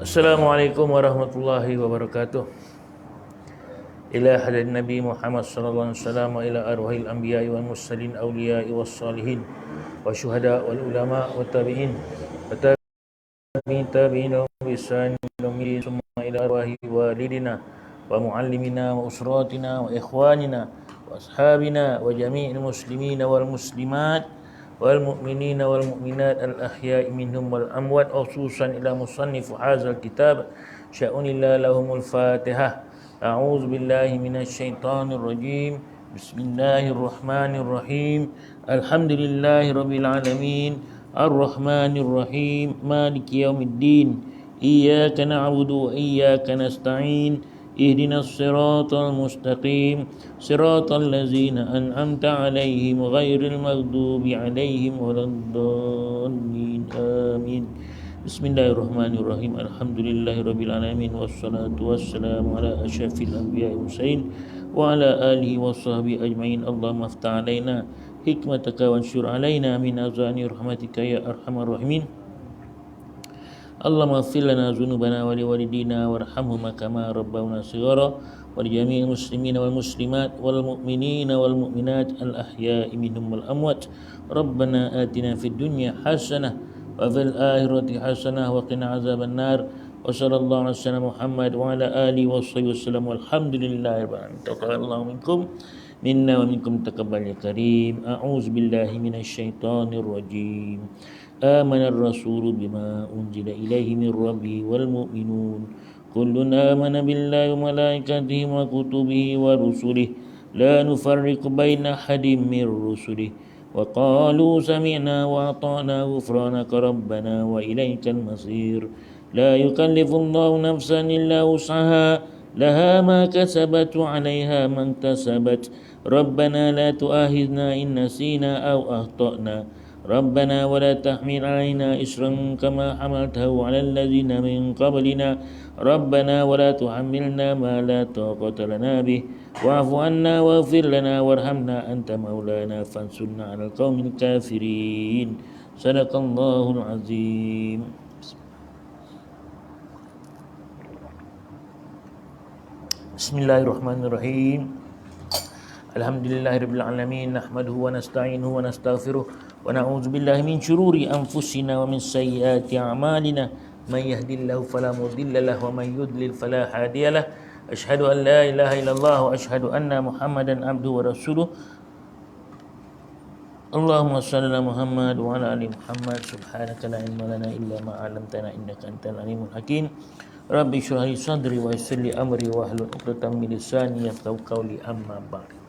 Assalamualaikum warahmatullahi wabarakatuh. Ila hadrat Nabi Muhammad sallallahu alaihi wasallam wa ila arwahil anbiya'i wal mursalin awliya'i was salihin wa syuhada wal ulama wa tabi'in wa tabi'in bi ihsan summa ila arwahi walidina wa muallimina wa usratina wa ikhwanina wa ashabina wa jami'il muslimina wal muslimat wal mu'minina wal mu'minat al ahya'i minhum wal amwat, khususan ila musannif hadzal kitab sya'unillah lahumul fatihah. A'udzu billahi minasy syaithanir rajim. Bismillahirrahmanirrahim. Alhamdulillahirabbil alamin. Arrahmanir rahim. Maliki yaumiddin. Iyyaka na'budu wa iyyaka nasta'in. Ihdinas siratal mustaqim. Siratal ladzina an'amta 'alaihim ghairil maghdubi 'alaihim waladdallin. Amin. Bismillahirrahmanirrahim. Alhamdulillahirabbil alamin wassalatu wassalamu ala asyrafil anbiya'i wal mursalin wa ala alihi washabbihi ajmain. Allahumma aftah alaina hikmataka wanshur alaina min azani rahmatika ya arhamar rahimin. Allahumma ighfir lana dzunubana wa liwalidina warhamhuma kama rabbawna shighara wa li jami'il muslimina wal muslimat wal mu'minina wal mu'minat al ahya'i minhum wal amwat. Rabbana atina fid dunya hasanah wa fil akhirati hasanah wa qina azaban nar. Wa sallallahu alaihi wasallam Muhammad wa ala alihi washabbihi wasallam. Walhamdulillahi rabbil alamin. Taqabbalallahu minkum minna wa minkum taqabbal ya karim. A'udzu billahi minasy syaithanir rajim. Amana ar-rasulu bima unzila ilaihi min rabbihi wal mu'minun kullun amana billahi wa malaikatihi wa kutubihi wa rusulihi la nufarriqu baina ahadin min rusulihi wa qalu sami'na wa ata'na ghufranaka rabbana wa ilaikal masir. La yukallifu Allahu nafsan illa wus'aha laha ma kasabat wa 'alaiha ma iktasabat. Rabbana la tu'akhidhna in nasina aw akhtana. Rabbana wa la tahmil 'alaina isran kama hamaltahu 'alal ladzina min qablina. Rabbana wa la tuhammilna ma la taqata lana bih wa'fu 'anna waghfir lana warhamna anta maulana fansurna 'alal qaumil kafirin. Sadaqallahul azim. Bismillahirrahmanirrahim. Alhamdulillahirabbil alamin. Nahmaduhu wa nasta'inuhu wa nastaghfiruh wa na'udzu billahi min syururi anfusina wa min sayyiati a'malina. May yahdihillahu fala mudilla lahu wa may yudlil fala hadiyalah. Asyhadu an la ilaha illallah wa asyhadu anna Muhammadan abduhu wa rasuluh. Allahumma shalli ala Muhammad wa ala ali Muhammad. Subhanaka la ilma lana illa ma 'allamtana innaka antal alimul hakim. Rabbi shrah li sadri wa yassir li amri wa hlul 'uqdatam min lisani yafqahu qawli, amma ba'd.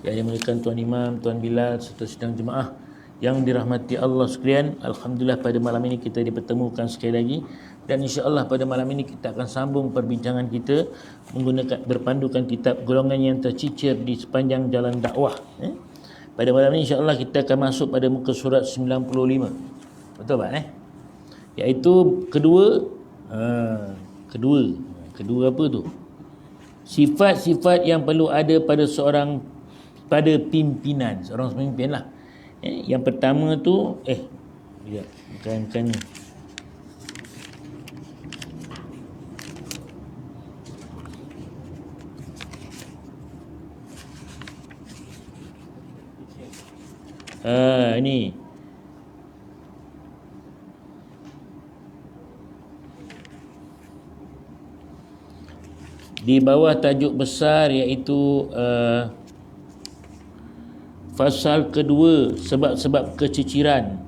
Yang dimuliakan Tuan Imam, Tuan Bilal serta sidang jemaah yang dirahmati Allah sekalian, alhamdulillah pada malam ini kita dipertemukan sekali lagi, dan insya-Allah pada malam ini kita akan sambung perbincangan kita menggunakan berpandukan kitab golongan yang tercicir di sepanjang jalan dakwah. Pada malam ini insya-Allah kita akan masuk pada muka surat 95. Betul tak Iaitu kedua apa tu? Sifat-sifat yang perlu ada pada pada pimpinan, seorang pemimpin lah. Yang pertama tu bukan ini di bawah tajuk besar, iaitu fasal kedua, sebab-sebab keciciran.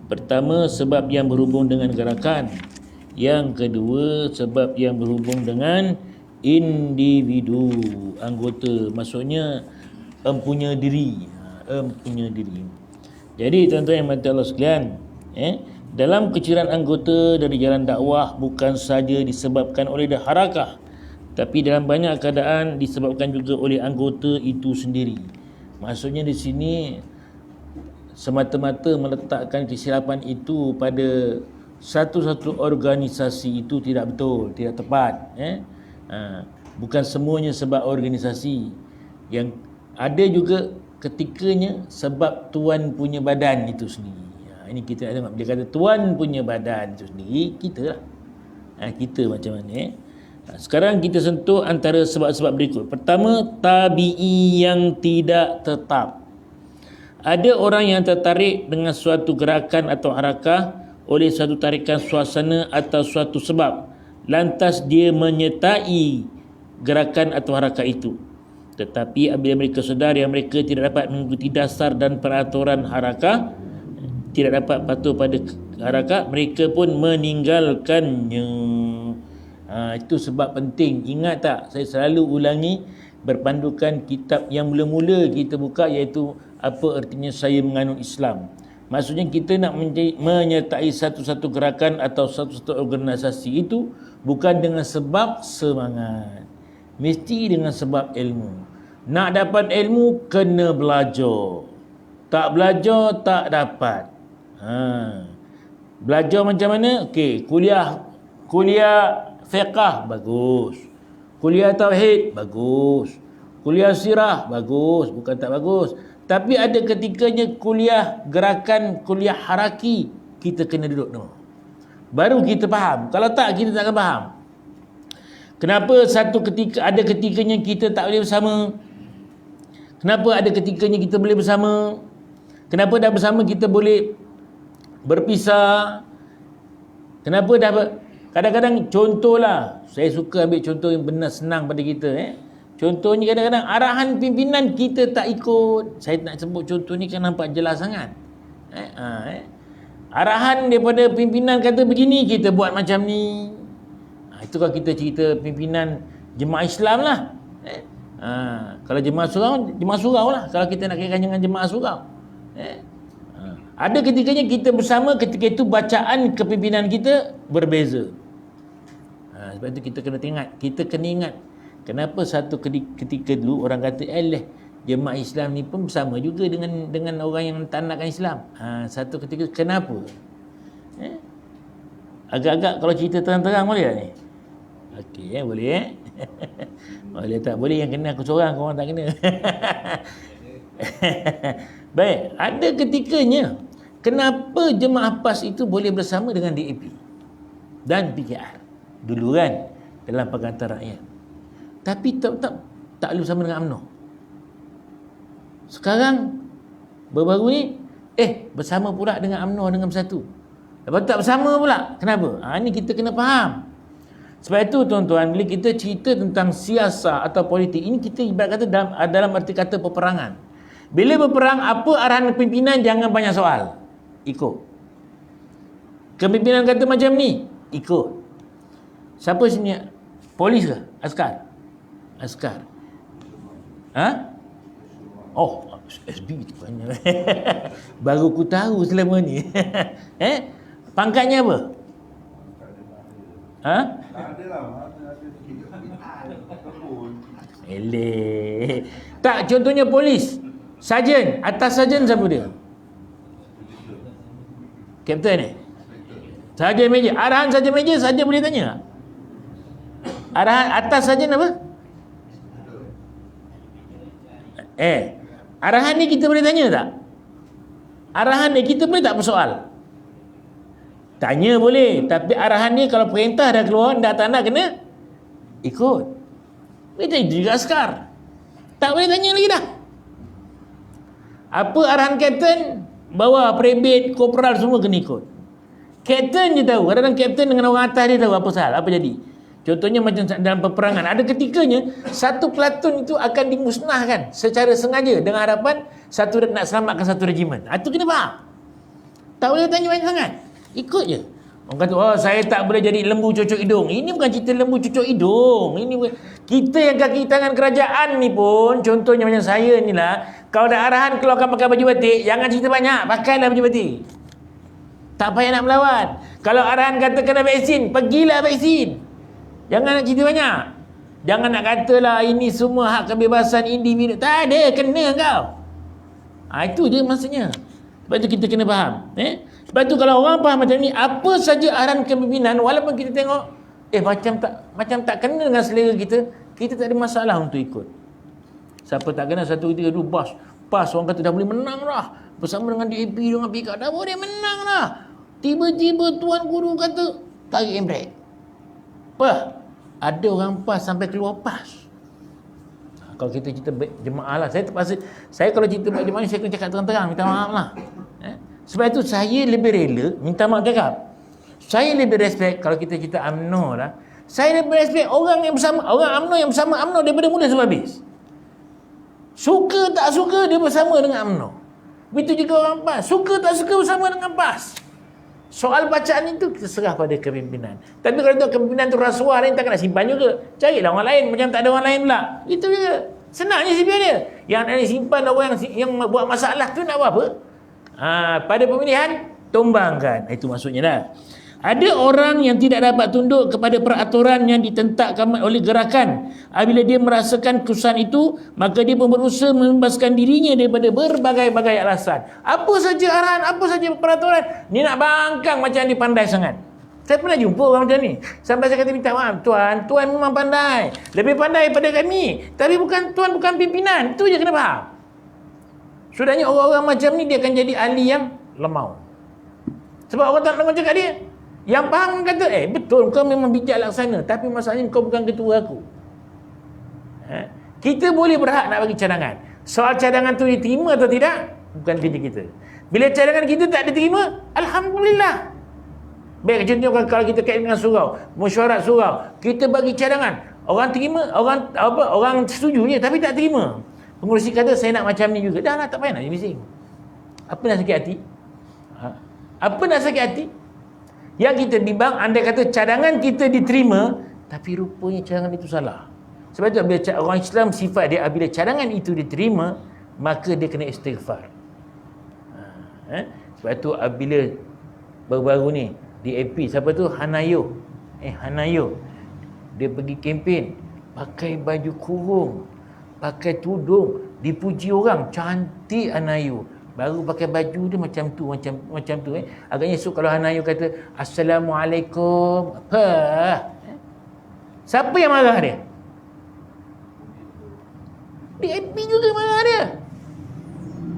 Pertama, sebab yang berhubung dengan gerakan. Yang kedua, sebab yang berhubung dengan individu, anggota. Maksudnya empunya diri. Jadi tuan-tuan yang mati Allah sekalian, dalam keciciran anggota dari jalan dakwah bukan saja disebabkan oleh harakah, tapi dalam banyak keadaan disebabkan juga oleh anggota itu sendiri. Maksudnya di sini semata-mata meletakkan kesilapan itu pada satu-satu organisasi itu tidak betul, tidak tepat. Bukan semuanya sebab organisasi. Yang ada juga ketikanya sebab tuan punya badan itu sendiri. Ini kita nak tengok. Dia kata tuan punya badan itu sendiri, kita lah. Kita macam mana? Sekarang kita sentuh antara sebab-sebab berikut. Pertama, tabi'i yang tidak tetap. Ada orang yang tertarik dengan suatu gerakan atau harakah oleh suatu tarikan suasana atau suatu sebab. Lantas dia menyertai gerakan atau harakah itu. Tetapi apabila mereka sedar yang mereka tidak dapat mengikuti dasar dan peraturan harakah, tidak dapat patuh pada harakah, mereka pun meninggalkannya. Itu sebab penting. Ingat tak, saya selalu ulangi, berpandukan kitab yang mula-mula kita buka, iaitu apa artinya saya menganut Islam. Maksudnya kita nak menyertai satu-satu gerakan atau satu-satu organisasi itu bukan dengan sebab semangat, mesti dengan sebab ilmu. Nak dapat ilmu kena belajar. Tak belajar tak dapat. Belajar macam mana? Okey, kuliah fiqh bagus. Kuliah tauhid bagus. Kuliah sirah bagus, bukan tak bagus. Tapi ada ketikanya kuliah gerakan, kuliah haraki, kita kena duduk dulu. Baru kita faham. Kalau tak, kita tak akan faham. Kenapa ada ketikanya kita tak boleh bersama? Kenapa ada ketikanya kita boleh bersama? Kenapa dah bersama kita boleh berpisah? Kenapa kadang-kadang contohlah, saya suka ambil contoh yang benar senang pada kita. Contohnya kadang-kadang arahan pimpinan kita tak ikut. Saya nak sebut contoh ni kan nampak jelas sangat. Arahan daripada pimpinan kata begini, kita buat macam ni. Itu kalau kita cerita pimpinan jemaah Islam lah. Kalau jemaah surau lah. Kalau kita nak kira dengan jemaah surau. Ada ketikanya kita bersama, ketika itu bacaan kepimpinan kita berbeza. Sebab itu kita kena ingat kenapa satu ketika dulu orang kata jemaah Islam ni pun bersama juga dengan orang yang tak nakkan Islam. Satu ketika kenapa? Agak-agak kalau cerita terang-terang boleh tak ni? Okey, boleh boleh tak? Boleh yang kena aku seorang, korang tak kena. Baik, ada ketikanya kenapa jemaah PAS itu boleh bersama dengan DAP dan PKR dulu kan, dalam Pakatan Rakyat, tapi tak boleh bersama dengan UMNO. Sekarang baru-baru ni bersama pula dengan UMNO dengan Bersatu. Lepas tu tak bersama pula. Kenapa? Ni kita kena faham. Sebab itu tuan-tuan, bila kita cerita tentang siasat atau politik, ini kita ibarat kata dalam arti kata peperangan. Bila berperang, apa arahan pimpinan, jangan banyak soal, ikut. Kepimpinan kata macam ni, ikut. Siapa sini? Polis ke? Askar? Oh, SB tu banyak. Baru aku tahu selama ni. Pangkatnya apa? Tak, contohnya polis, sarjan, atas sarjan siapa dia? Kapten ni? Sarjan meja. Arahan sarjan meja, sarjan boleh tanya. Arahan atas sarjan apa? Arahan ni kita boleh tanya tak? Arahan ni kita boleh tak bersoal? Tanya boleh, tapi arahan ni kalau perintah dah keluar, dah tak nak kena ikut. Itu juga askar. Tak boleh tanya lagi dah. Apa arahan kapten, bawa peribet, korporal semua kena ikut. Kapten je tahu. Kadang-kadang kapten dengan orang atas dia tahu apa salah, apa jadi. Contohnya macam dalam peperangan, ada ketikanya satu pelatun itu akan dimusnahkan secara sengaja dengan harapan nak selamatkan satu regimen. Itu kena faham. Tak boleh tanya banyak sangat. Ikut je. Orang kata, saya tak boleh jadi lembu cucuk hidung. Ini bukan cerita lembu cucuk hidung. Ini kita yang kaki tangan kerajaan ni pun, contohnya macam saya ni lah, kalau ada arahan keluarkan pakai baju batik, jangan cerita banyak, pakailah baju batik. Tak payah nak melawan. Kalau arahan kata kena vaksin, pergilah vaksin. Jangan nak cerita banyak. Jangan nak katalah ini semua hak kebebasan individu. Tak ada, kena kau. Itu je maksudnya. Sebab tu kita kena faham. Sebab tu kalau orang faham macam ni, apa saja arahan kepimpinan, walaupun kita tengok macam tak kena dengan selera kita, kita tak ada masalah untuk ikut. Siapa tak kena satu ketika dulu PAS orang kata dah boleh menang dah. bersama dengan DAP dengan PK, dah dia menang lah. Tiba-tiba tuan guru kata tarik handbrake. Apa? Ada orang PAS sampai keluar PAS. Kalau kita cerita jemaah lah, saya terpaksa, saya kalau cerita baik jemaah ni saya kena cakap terang-terang, minta maaf lah. Sebab itu saya lebih rela, minta maaf cakap, saya lebih respect kalau kita cerita UMNO lah, saya lebih respect orang yang bersama, orang UMNO yang bersama UMNO daripada mula sampai habis. Suka tak suka dia bersama dengan UMNO. Begitu juga orang PAS, suka tak suka bersama dengan PAS. Soal bacaan itu terserah pada kepimpinan. Tapi kalau tu kepimpinan tu rasuah lain, tak nak simpan juga. Carilah orang lain macam tak ada orang lain pula. Itu juga. Senangnya CPR dia. Yang nak simpan orang yang buat masalah tu nak buat apa? Pada pemilihan tumbangkan. Itu maksudnya dah. Ada orang yang tidak dapat tunduk kepada peraturan yang ditentakkan oleh gerakan. Apabila dia merasakan kesusahan itu, maka dia pun berusaha membebaskan dirinya daripada berbagai-bagai alasan. Apa saja arahan, apa saja peraturan, ni nak bangkang macam dia pandai sangat. Saya pernah jumpa orang macam ni. Sampai saya kata, minta maaf tuan memang pandai, lebih pandai daripada kami. Tapi tuan bukan pimpinan. Itu je kena faham. Sudahnya orang-orang macam ni dia akan jadi ahli yang lemau. Sebab orang tak nak cakap dia. Yang faham kata, betul kau memang bijak laksana, tapi masalahnya kau bukan ketua aku. Kita boleh berhak nak bagi cadangan. Soal cadangan tu diterima atau tidak, bukan kerja kita. Bila cadangan kita tak diterima, alhamdulillah. Baik, contohnya kalau kita kait dengan surau, mesyuarat surau, kita bagi cadangan, orang terima, orang setuju je tapi tak terima. Pengurusi kata saya nak macam ni juga. Dah lah, tak payah nak bising. Apa nak sakit hati? Apa nak sakit hati? Yang kita bimbang, andai kata cadangan kita diterima, tapi rupanya cadangan itu salah. Sebab itu bila orang Islam sifat dia, bila cadangan itu diterima, maka dia kena istighfar. Sebab itu bila baru-baru ni DAP, siapa tu? Hanayo. Dia pergi kempen, pakai baju kurung, pakai tudung, dipuji orang, cantik Hanayo. Baru pakai baju dia macam tu. Agaknya esok kalau Hanayo kata Assalamualaikum, apa? Siapa yang marah dia? DAP juga marah dia.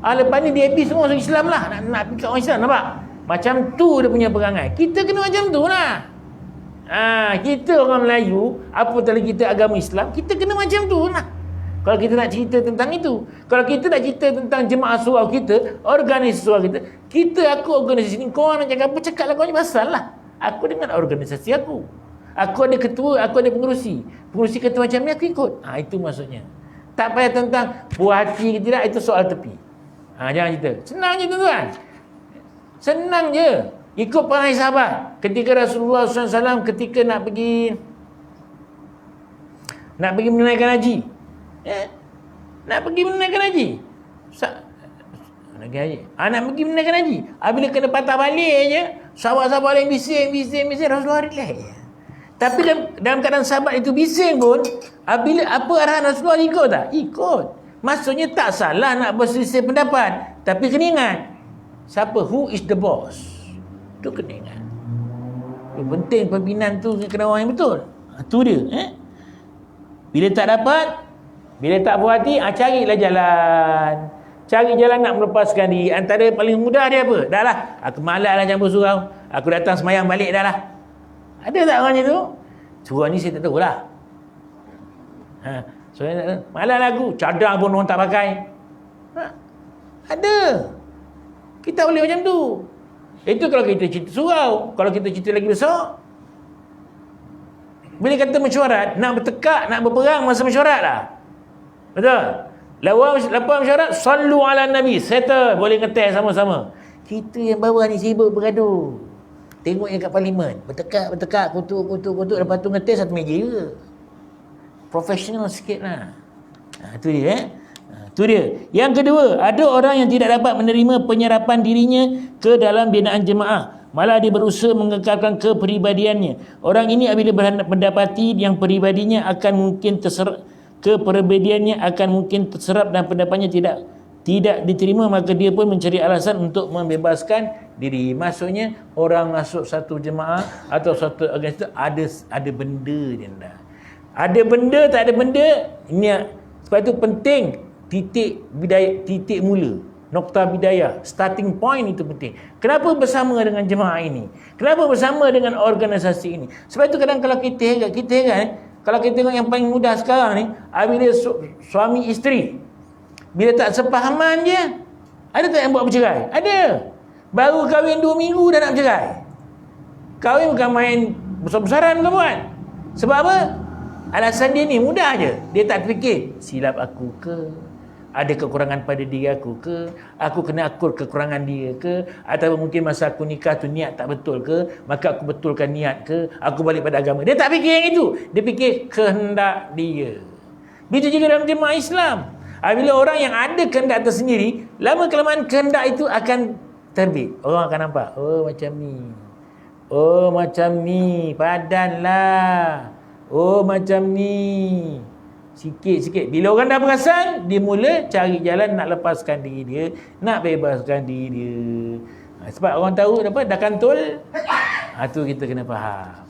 Lepas ni DAP semua orang Islam lah. Nak pikat orang Islam, nampak? Macam tu dia punya perangai. Kita kena macam tu lah. Kita orang Melayu, apatah lagi kita agama Islam, kita kena macam tu lah. Kalau kita nak cerita tentang itu, kalau kita nak cerita tentang jemaah surau kita, organisasi surau kita, aku organisasi ni, kau nak cakap apa, cakaplah kau ni pasal lah. Aku dengan organisasi aku ada ketua, aku ada pengurusi kata macam ni, aku ikut. Itu maksudnya. Tak payah tentang puas hati ke tidak, itu soal tepi. Jangan cerita. Senang je tuan-tuan. Senang je. Ikut perangai sahabat. Ketika Rasulullah SAW ketika nak pergi menunaikan haji. Nak pergi menunaikan haji. Nak pergi menunaikan haji. Bila kena patah balik je, sahabat-sahabat lain bising, Rasulullah relax. Tapi dalam keadaan sahabat itu bising pun, bila apa arahan Rasulullah, ikut tak? Ikut. Maksudnya tak salah nak berselisih pendapat, tapi kena ingat siapa, who is the boss. Itu kena ingat. Itu penting pimpinan tu kena orang yang betul. Itu dia. Bila tak dapat, bila tak puas hati, carilah jalan. Cari jalan nak melepaskan diri. Antara paling mudah dia apa? Dah lah, aku malas lah campur surau. Aku datang semayang balik dah lah. Ada tak orang macam tu? Surau ni saya tak tahu lah. Malas lah aku. Cadar pun orang tak pakai. Ada. Kita boleh macam tu. Itu kalau kita cerita surau. Kalau kita cerita lagi besar, bila kata mesyuarat, nak bertekak, nak berperang masa mesyuarat lah. Betul? Lepas mesyuarat, sallu ala Nabi. Settle. Boleh ngetes sama-sama. Kita yang bawah ni sibuk bergaduh. Tengok yang kat parlimen. Bertekak, kutuk. Lepas tu ngetes satu meja je. Profesional sikit lah. Itu dia. Itu dia. Yang kedua, ada orang yang tidak dapat menerima penyerapan dirinya ke dalam binaan jemaah. Malah dia berusaha mengekalkan kepribadiannya. Orang ini apabila mendapati yang pribadinya akan mungkin terserap, kepribadiannya akan mungkin terserap dan pendapatnya tidak diterima, maka dia pun mencari alasan untuk membebaskan diri. Maksudnya orang masuk satu jemaah atau satu organisasi ada benda dia dah. Ada benda, tak ada benda. Ini sebab itu penting titik mula. Nokta bidayah, starting point itu penting. Kenapa bersama dengan jemaah ini? Kenapa bersama dengan organisasi ini? Sebab itu kadang kalau kita heran, kalau kita tengok yang paling mudah sekarang ni, bila suami isteri, bila tak sepahaman je, ada tak yang buat bercerai? Ada. Baru kahwin 2 minggu dah nak bercerai. Kahwin bukan main besar-besaran bukan buat. Sebab apa? Alasan dia ni mudah je. Dia tak fikir, silap aku ke? Ada kekurangan pada diri aku ke? Aku kena akur kekurangan dia ke? Atau mungkin masa aku nikah tu niat tak betul ke? Maka aku betulkan niat ke? Aku balik pada agama. Dia tak fikir yang itu. Dia fikir kehendak dia. Begitu juga dalam jemaah Islam. Bila orang yang ada kehendak tersendiri, lama-kelamaan kehendak itu akan terbit. Orang akan nampak, oh macam ni. Oh macam ni. Padanlah. Oh macam ni. Sikit-sikit. Bila orang dah perasan, dia mula cari jalan nak lepaskan diri dia, nak bebaskan diri dia. Sebab orang tahu apa, dah kantul. Tu kita kena faham.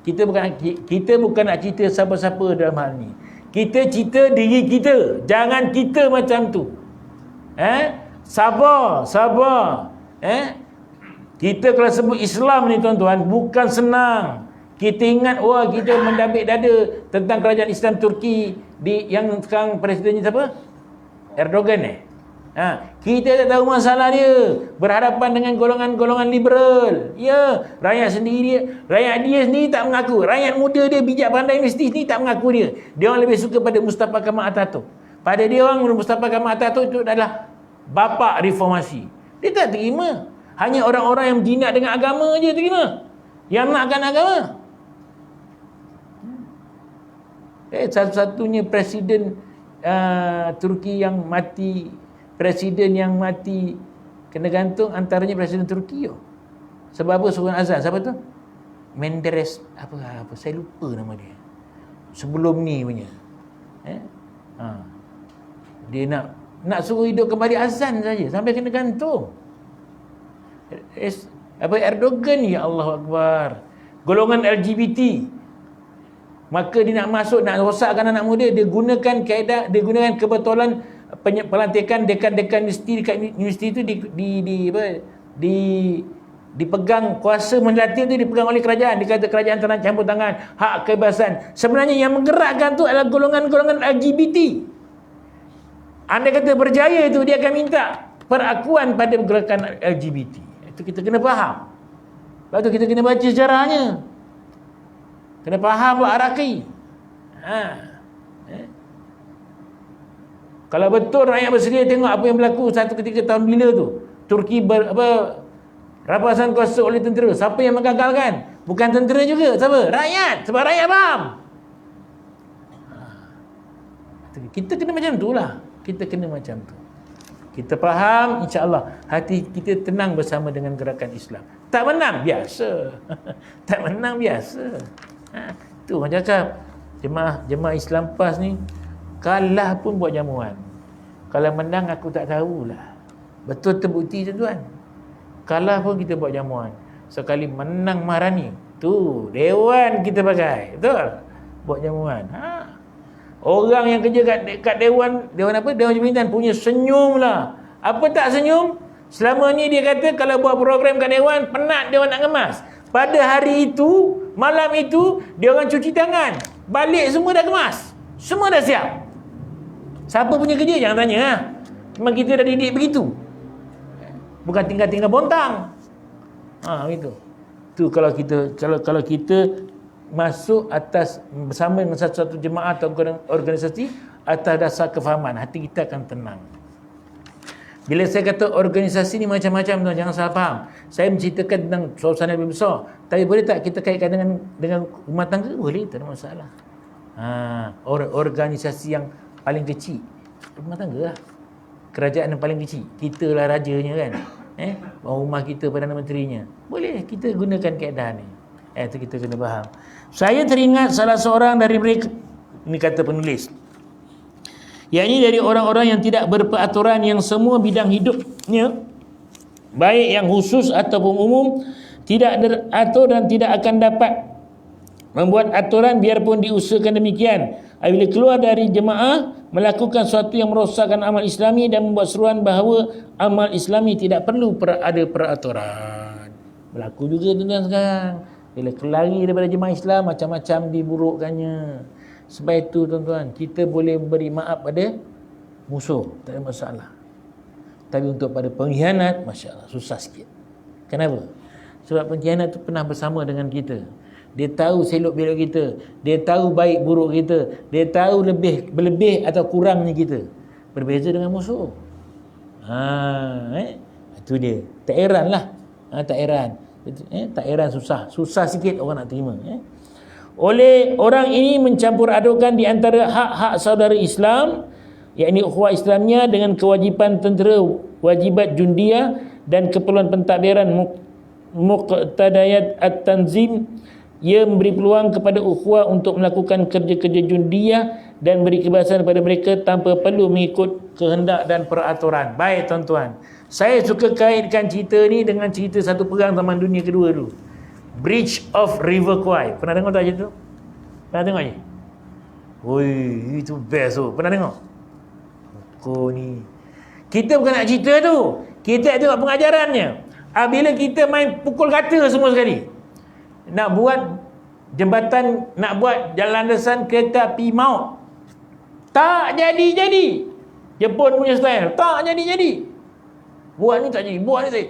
Kita bukan nak cerita siapa-siapa dalam hal ni. Kita cerita diri kita. Jangan kita macam tu. Sabar. Kita kalau sebut Islam ni tuan-tuan, bukan senang. Kita ingat, kita mendabik dada tentang kerajaan Islam Turki yang sekarang presidennya siapa? Erdogan kita tak tahu masalah dia. Berhadapan dengan golongan-golongan liberal. Ya, rakyat dia sendiri tak mengaku. Rakyat muda dia, bijak pandai universiti ni tak mengaku dia. Dia orang lebih suka pada Mustafa Kemal Atatürk. Pada dia orang, Mustafa Kemal Atatürk itu adalah bapa reformasi. Dia tak terima. Hanya orang-orang yang berjinak dengan agama je terima. Yang nakkan agama. Satu-satunya presiden Turki yang mati, kena gantung antaranya presiden Turki. Sebab apa suruh azan? Siapa tu? Menderes apa saya lupa nama dia. Sebelum ni punya. Dia nak suruh hidup kembali azan saja sampai kena gantung. Erdogan, ya Allah Akbar. Golongan LGBT. Maka dia nak masuk, nak rosakkan anak muda, dia gunakan kebetulan pelantikan dekan-dekan universiti dekat universiti itu dipegang kuasa melatih itu dipegang oleh kerajaan. Dikata kerajaan tak nak campur tangan, hak kebebasan. Sebenarnya yang menggerakkan tu adalah golongan-golongan LGBT. Andai kata berjaya itu, dia akan minta perakuan pada gerakan LGBT. Itu kita kena faham. Lepas tu kita kena baca sejarahnya. Kena faham buat araki. Kalau betul rakyat bersedia tengok apa yang berlaku satu ketika tahun bila tu, Turki rapasan kuasa oleh tentera. Siapa yang menggagalkan? Bukan tentera juga. Siapa? Rakyat. Sebab rakyat faham. Kita kena macam tu lah. Kita kena macam tu. Kita faham, insya-Allah hati kita tenang bersama dengan gerakan Islam. Tak menang biasa. Tak menang biasa. Tu orang cakap jemaah Islam PAS ni kalah pun buat jamuan. Kalau menang aku tak tahulah. Betul terbukti tuan-tuan. Kalah pun kita buat jamuan. Sekali menang Maharani, tu dewan kita pakai. Betul? Buat jamuan. Orang yang kerja kat dewan apa? Dewan Pemerintahan punya senyum lah. Apa tak senyum? Selama ni dia kata kalau buat program kat dewan, penat dewan nak ngemas. Pada hari itu, malam itu, dia orang cuci tangan. Balik semua dah kemas. Semua dah siap. Siapa punya kerja? Jangan tanya. Memang kita dah didik begitu. Bukan tinggal-tinggal bontang. Begitu. Tu kalau kita masuk atas bersama dengan satu jemaah atau organisasi atas dasar kefahaman, hati kita akan tenang. Bila saya kata organisasi ni macam-macam tuan, jangan salah faham. Saya menceritakan tentang suasana lebih besar. Tapi boleh tak kita kaitkan dengan rumah tangga? Boleh, tak ada masalah. Organisasi yang paling kecil, rumah tangga lah. Kerajaan yang paling kecil, kita lah rajanya kan. Rumah kita Perdana Menterinya. Boleh kita gunakan kaedah ni. Itu kita kena faham. Saya teringat salah seorang dari mereka, ini kata penulis, yakni dari orang-orang yang tidak berperaturan, yang semua bidang hidupnya, baik yang khusus ataupun umum, tidak teratur dan tidak akan dapat membuat aturan biarpun diusahakan demikian. Apabila keluar dari jemaah melakukan sesuatu yang merosakkan amal Islami dan membuat seruan bahawa amal Islami tidak perlu ada peraturan. Berlaku juga tuan-tuan sekarang. Bila kelari daripada jemaah Islam, macam-macam diburukkannya. Sebab itu tuan-tuan, kita boleh beri maaf pada musuh, tak ada masalah. Tapi untuk pada pengkhianat, Masya Allah, susah sikit. Kenapa? Sebab pengkhianat itu pernah bersama dengan kita. Dia tahu selok belok kita, dia tahu baik buruk kita, dia tahu lebih atau kurangnya kita. Berbeza dengan musuh. Itu dia. Tak heran lah. Tak heran. Tak heran susah sikit orang nak terima. Oleh orang ini mencampur adukkan di antara hak-hak saudara Islam, yakni ukhuwah Islamnya dengan kewajipan tentera, wajibat jundia dan keperluan pentadbiran muqtadayat at-tanzim. Ia memberi peluang kepada ukhuwah untuk melakukan kerja-kerja jundiah dan beri kebebasan kepada mereka tanpa perlu mengikut kehendak dan peraturan. Baik tuan-tuan, saya suka kaitkan cerita ni dengan cerita satu perang zaman dunia kedua dulu. Bridge of River Kwai. Pernah dengar tak cerita tu? Pernah tengok je? Oi, itu best tu. Pernah tengok? Kau ni. Kita bukan nak cerita tu. Kita nak tengok pengajarannya. Bila kita main pukul kata semua sekali. Nak buat jembatan, nak buat jalan landasan kereta api maut. Tak jadi-jadi. Jepun punya style. Tak jadi-jadi. Buat ni tak jadi, buat ni tak jadi.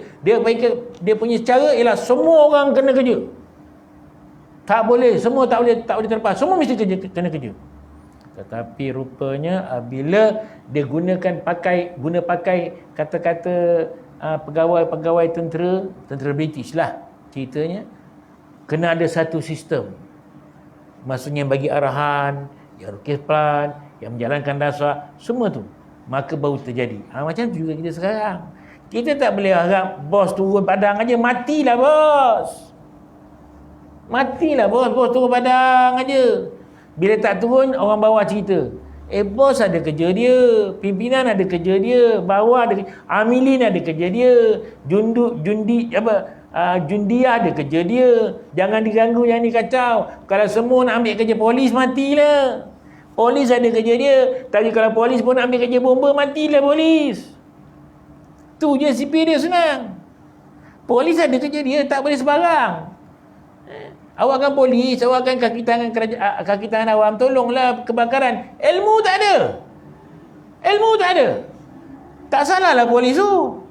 Dia punya cara ialah semua orang kena kerja. Tak boleh, semua tak boleh terlepas. Semua mesti kena kerja. Tetapi rupanya bila dia guna pakai kata-kata pegawai tentera British lah ceritanya, kena ada satu sistem. Maksudnya bagi arahan, yang rukis plan, yang menjalankan dasar, semua tu. Maka baru terjadi. Macam tu juga kita sekarang. Kita tak boleh harap bos turun padang aja. Matilah bos. Bos turun padang aja. Bila tak turun, orang bawah cerita. Bos ada kerja dia. Pimpinan ada kerja dia. Bawah ada kerja. Amilin ada kerja dia. Jundiah ada kerja dia. Jangan diganggu, jangan dikacau. Kalau semua nak ambil kerja polis, matilah. Polis ada kerja dia. Tapi kalau polis pun nak ambil kerja bomba, matilah polis. Tu je sipir dia senang. Polis ada kerja dia, tak boleh sebarang. Awak kan polis, awak kan kaki tangan awam, tolonglah kebakaran. Ilmu tak ada. Tak salah lah polis tu.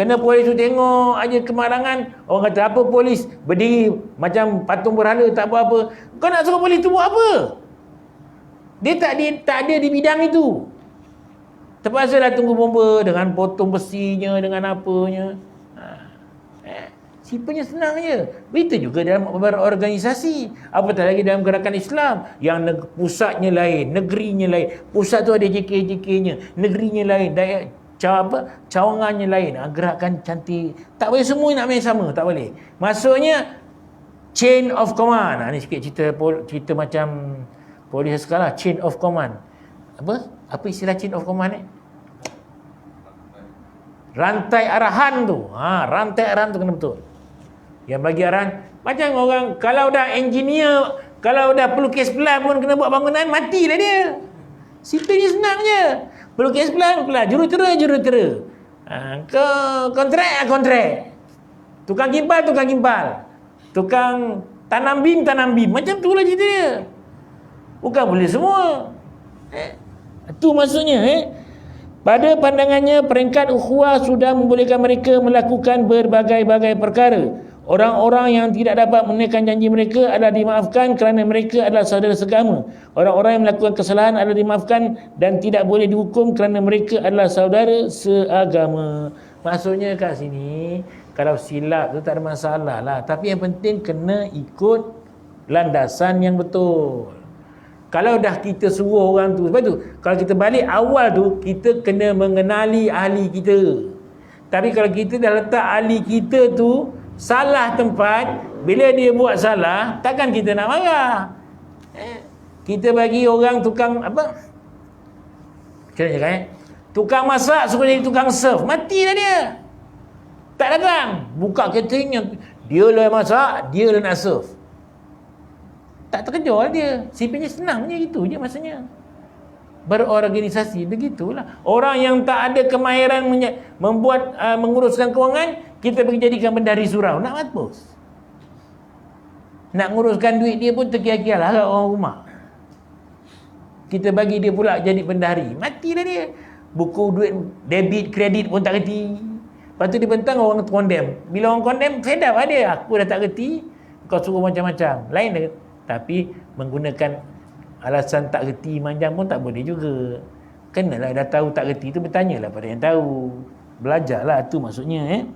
Kena polis tu tengok aja kemarangan, orang kata apa polis berdiri macam patung berhala, tak buat apa. Kau nak suruh polis tu buat apa? Dia tak ada di bidang itu. Terpaksa lah tunggu bomba dengan potong besinya, dengan apanya. Sipanya senang je. Begitu juga dalam beberapa organisasi. Apatah lagi dalam gerakan Islam. Yang pusatnya lain, negerinya lain. Pusat tu ada JK-JK-nya. Negerinya lain. Cawangannya lain. Gerakan cantik. Tak boleh semua nak main sama. Tak boleh. Maksudnya, chain of command. Ni sikit cerita macam polis sekarang. Chain of command. Apa istilah chain of command ni? Rantai arahan tu. Rantai arahan tu kena betul. Yang bagi arahan, macam orang kalau dah engineer, kalau dah pelukis pelan pun kena buat bangunan, matilah dia. Sipil ni senang je. Pelukis pelan, jurutera. Kontrak. Tukang gimbal. Tukang tanam bim. Macam tu lah cerita dia. Bukan boleh semua. Itu maksudnya. Pada pandangannya, peringkat ukhuwah sudah membolehkan mereka melakukan berbagai-bagai perkara. Orang-orang yang tidak dapat menunaikan janji mereka adalah dimaafkan kerana mereka adalah saudara seagama. Orang-orang yang melakukan kesalahan adalah dimaafkan dan tidak boleh dihukum kerana mereka adalah saudara seagama. Maksudnya kat sini, kalau silap tu tak ada masalah lah. Tapi yang penting kena ikut landasan yang betul. Kalau dah kita suruh orang tu, sebab tu kalau kita balik awal tu, kita kena mengenali ahli kita. Tapi kalau kita dah letak ahli kita tu salah tempat, bila dia buat salah, takkan kita nak marah. Kita bagi orang tukang apa? Macam mana cakap tukang masak suruh jadi tukang serve, matilah dia. Tak datang. Buka catering yang dia lah masak, dia lah nak serve. Tak terkejar dia. Sipilnya senang je, itu je maksudnya. Berorganisasi, begitulah. Orang yang tak ada kemahiran membuat menguruskan kewangan, kita pergi jadikan bendahari surau, nak mampus. Nak nguruskan duit dia pun terkia-kia lah orang rumah. Kita bagi dia pula jadi bendahari, matilah dia. Buku duit debit, kredit pun tak kerti. Lepas tu dia bentang orang condemn. Bila orang condemn, fed up lah dia. Aku dah tak kerti, kau suruh macam-macam. Lain dia. Tapi menggunakan alasan tak kerti manjang pun tak boleh juga. Kenalah dah tahu tak kerti tu, bertanyalah pada yang tahu. Belajarlah, tu maksudnya.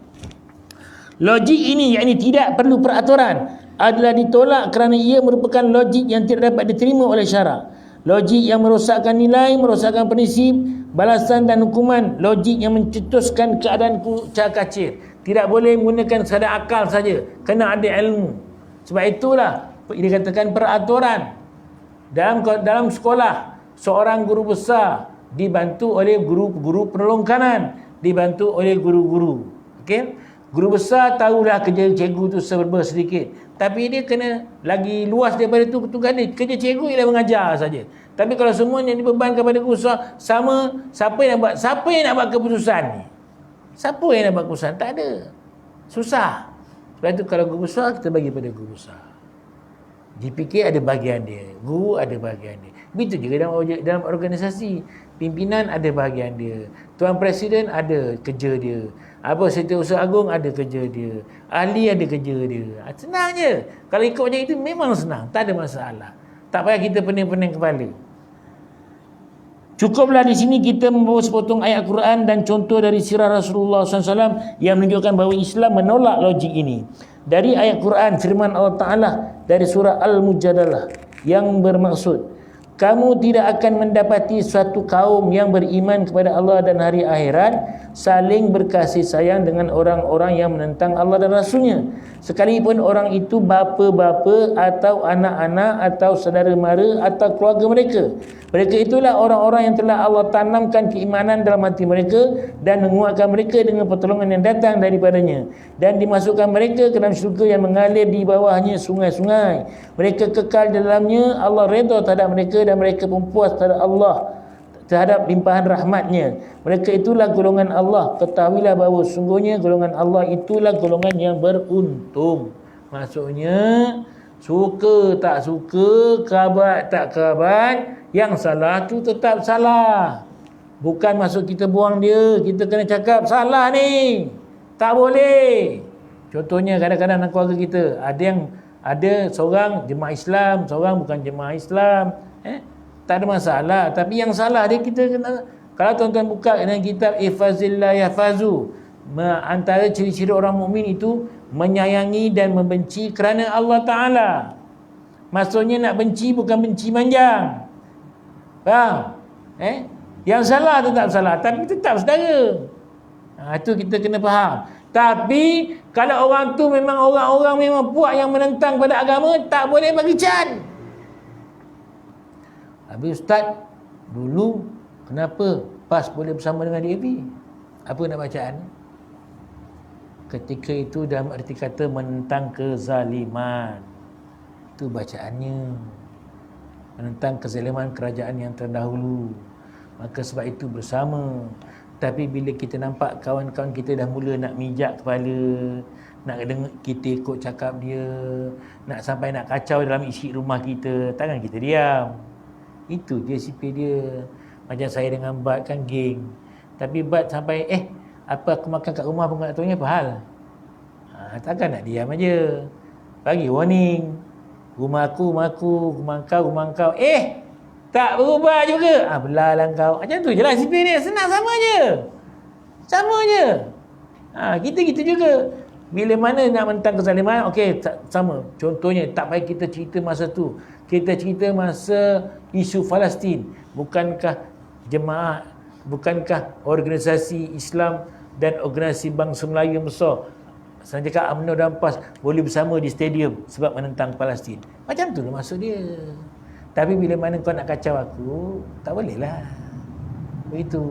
Logik ini, yakni tidak perlu peraturan, adalah ditolak kerana ia merupakan logik yang tidak dapat diterima oleh syarak. Logik yang merosakkan nilai, merosakkan prinsip, balasan dan hukuman. Logik yang mencetuskan keadaan kucak-kacir. Tidak boleh menggunakan sekadar akal saja, kena ada ilmu. Sebab itulah dia katakan peraturan. Dalam sekolah, seorang guru besar dibantu oleh guru-guru penolong kanan, dibantu oleh guru-guru. Okey? Guru besar tahulah kerja cikgu tu serba sedikit, tapi dia kena lagi luas daripada tu tugas dia. Kerja cikgu ialah mengajar saja. Tapi kalau semuanya dibebankan kepada guru besar, sama siapa yang nak buat keputusan ni? Siapa yang nak buat keputusan? Tak ada. Susah. Sebab itu kalau guru besar, kita bagi pada guru besar. DPK ada bahagian dia, guru ada bahagian dia. Begitu juga dalam organisasi. Pimpinan ada bahagian dia, Tuan Presiden ada kerja dia, Setiausaha Agung ada kerja dia, ahli ada kerja dia. Senang je. Kalau ikut macam itu memang senang, tak ada masalah. Tak payah kita pening-pening kepala. Cukuplah di sini kita membawa sepotong ayat Quran dan contoh dari sirah Rasulullah SAW yang menunjukkan bahawa Islam menolak logik ini. Dari ayat Quran, firman Allah Ta'ala dari surah Al-Mujadalah yang bermaksud, kamu tidak akan mendapati suatu kaum yang beriman kepada Allah dan hari akhirat saling berkasih sayang dengan orang-orang yang menentang Allah dan Rasulnya, sekalipun orang itu bapa-bapa atau anak-anak atau saudara mara atau keluarga mereka. Mereka itulah orang-orang yang telah Allah tanamkan keimanan dalam hati mereka dan menguatkan mereka dengan pertolongan yang datang daripadanya, dan dimasukkan mereka ke dalam syurga yang mengalir di bawahnya sungai-sungai. Mereka kekal di dalamnya. Allah redha terhadap mereka dan mereka pun puas terhadap Allah, terhadap limpahan rahmatnya. Mereka itulah golongan Allah. Ketahuilah bahawa sungguhnya golongan Allah itulah golongan yang beruntung. Maksudnya, suka tak suka, kerabat tak kerabat, yang salah tu tetap salah. Bukan maksud kita buang dia, kita kena cakap salah ni, tak boleh. Contohnya kadang-kadang dalam keluarga kita ada seorang jemaah Islam, seorang bukan jemaah Islam, tak ada masalah. Tapi yang salah dia, kita kena, kalau tuan-tuan buka dalam kitab Ihfazillah Yahfazu, antara ciri-ciri orang mukmin itu menyayangi dan membenci kerana Allah Ta'ala. Maksudnya nak benci bukan benci manjang. Faham? Yang salah tetap salah, tapi tetap saudara. Itu kita kena faham. Tapi kalau orang tu memang orang-orang memang puak yang menentang pada agama, tak boleh bagi can. Habis Ustaz, dulu kenapa PAS boleh bersama dengan DAP? Apa nak bacaan? Ketika itu dalam arti kata menentang kezaliman. Itu bacaannya. Menentang kezaliman kerajaan yang terdahulu. Maka sebab itu bersama. Tapi bila kita nampak kawan-kawan kita dah mula nak mijak kepala, nak dengar kita ikut cakap dia, nak sampai nak kacau dalam isi rumah kita, takkan kita diam. Itu dia sipir dia. Macam saya dengan Bat kan geng. Tapi Bat sampai apa aku makan kat rumah pun tak tahu apa hal. Takkan nak diam aja. Bagi warning. Rumah aku, rumah kau. Tak berubah juga. Belalah kau. Macam tu je lah sipir dia. Senang, sama je. Kita gitu juga. Bila mana nak mentang kezaliman, okey, sama. Contohnya, tak payah kita cerita masa tu. Kita cerita masa isu Palestin. Bukankah jemaah, bukankah organisasi Islam dan organisasi bangsa Melayu yang besar, saya cakap UMNO dan PAS boleh bersama di stadium sebab menentang Palestin. Macam tu lah maksud dia. Tapi bila mana kau nak kacau aku, tak boleh lah. Begitu.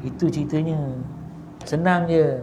Itu ceritanya. Senang je.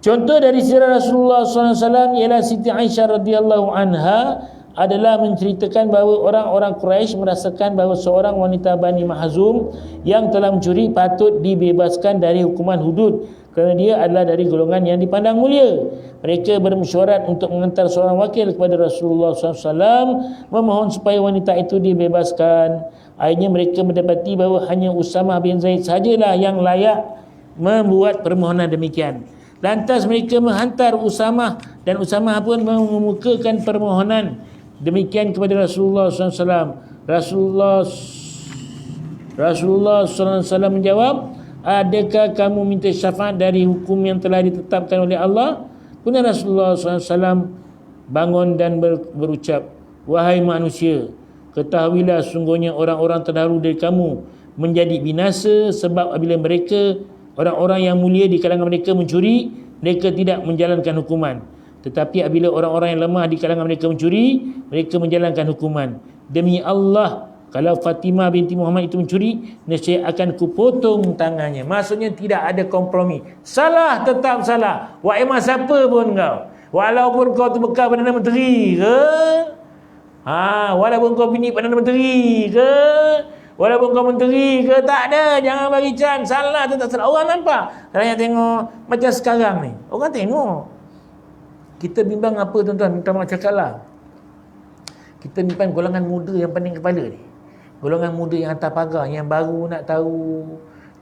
Contoh dari sirah Rasulullah SAW ialah Siti Aisyah radhiyallahu anha adalah menceritakan bahawa orang-orang Quraisy merasakan bahawa seorang wanita Bani Mahzum yang telah mencuri patut dibebaskan dari hukuman hudud kerana dia adalah dari golongan yang dipandang mulia. Mereka bermesyuarat untuk menghantar seorang wakil kepada Rasulullah SAW memohon supaya wanita itu dibebaskan. Akhirnya mereka mendapati bahawa hanya Usamah bin Zaid sajalah yang layak membuat permohonan demikian. Lantas mereka menghantar Usamah dan Usamah pun mengemukakan permohonan demikian kepada Rasulullah SAW. Rasulullah SAW menjawab, adakah kamu minta syafaat dari hukum yang telah ditetapkan oleh Allah? Kemudian Rasulullah SAW bangun dan berucap, wahai manusia, ketahuilah sungguhnya orang-orang terdahulu dari kamu menjadi binasa sebab apabila mereka orang-orang yang mulia di kalangan mereka mencuri, mereka tidak menjalankan hukuman. Tetapi apabila orang-orang yang lemah di kalangan mereka mencuri, mereka menjalankan hukuman. Demi Allah, kalau Fatimah binti Muhammad itu mencuri, nescaya akan kupotong tangannya. Maksudnya tidak ada kompromi. Salah tetap salah. Wahai siapa pun kau. Walaupun kau tu bekas Perdana Menteri ke, walaupun kau bini Perdana Menteri ke, walaupun kau menteri ke, tak ada, jangan bagi can. Salah tetap salah. Orang nampak, orang yang tengok macam sekarang ni, orang tengok. Kita bimbang apa tuan-tuan? Minta maaf cakap lah. Kita bimbang golongan muda yang pening kepala ni. Golongan muda yang hantar pagar, yang baru nak tahu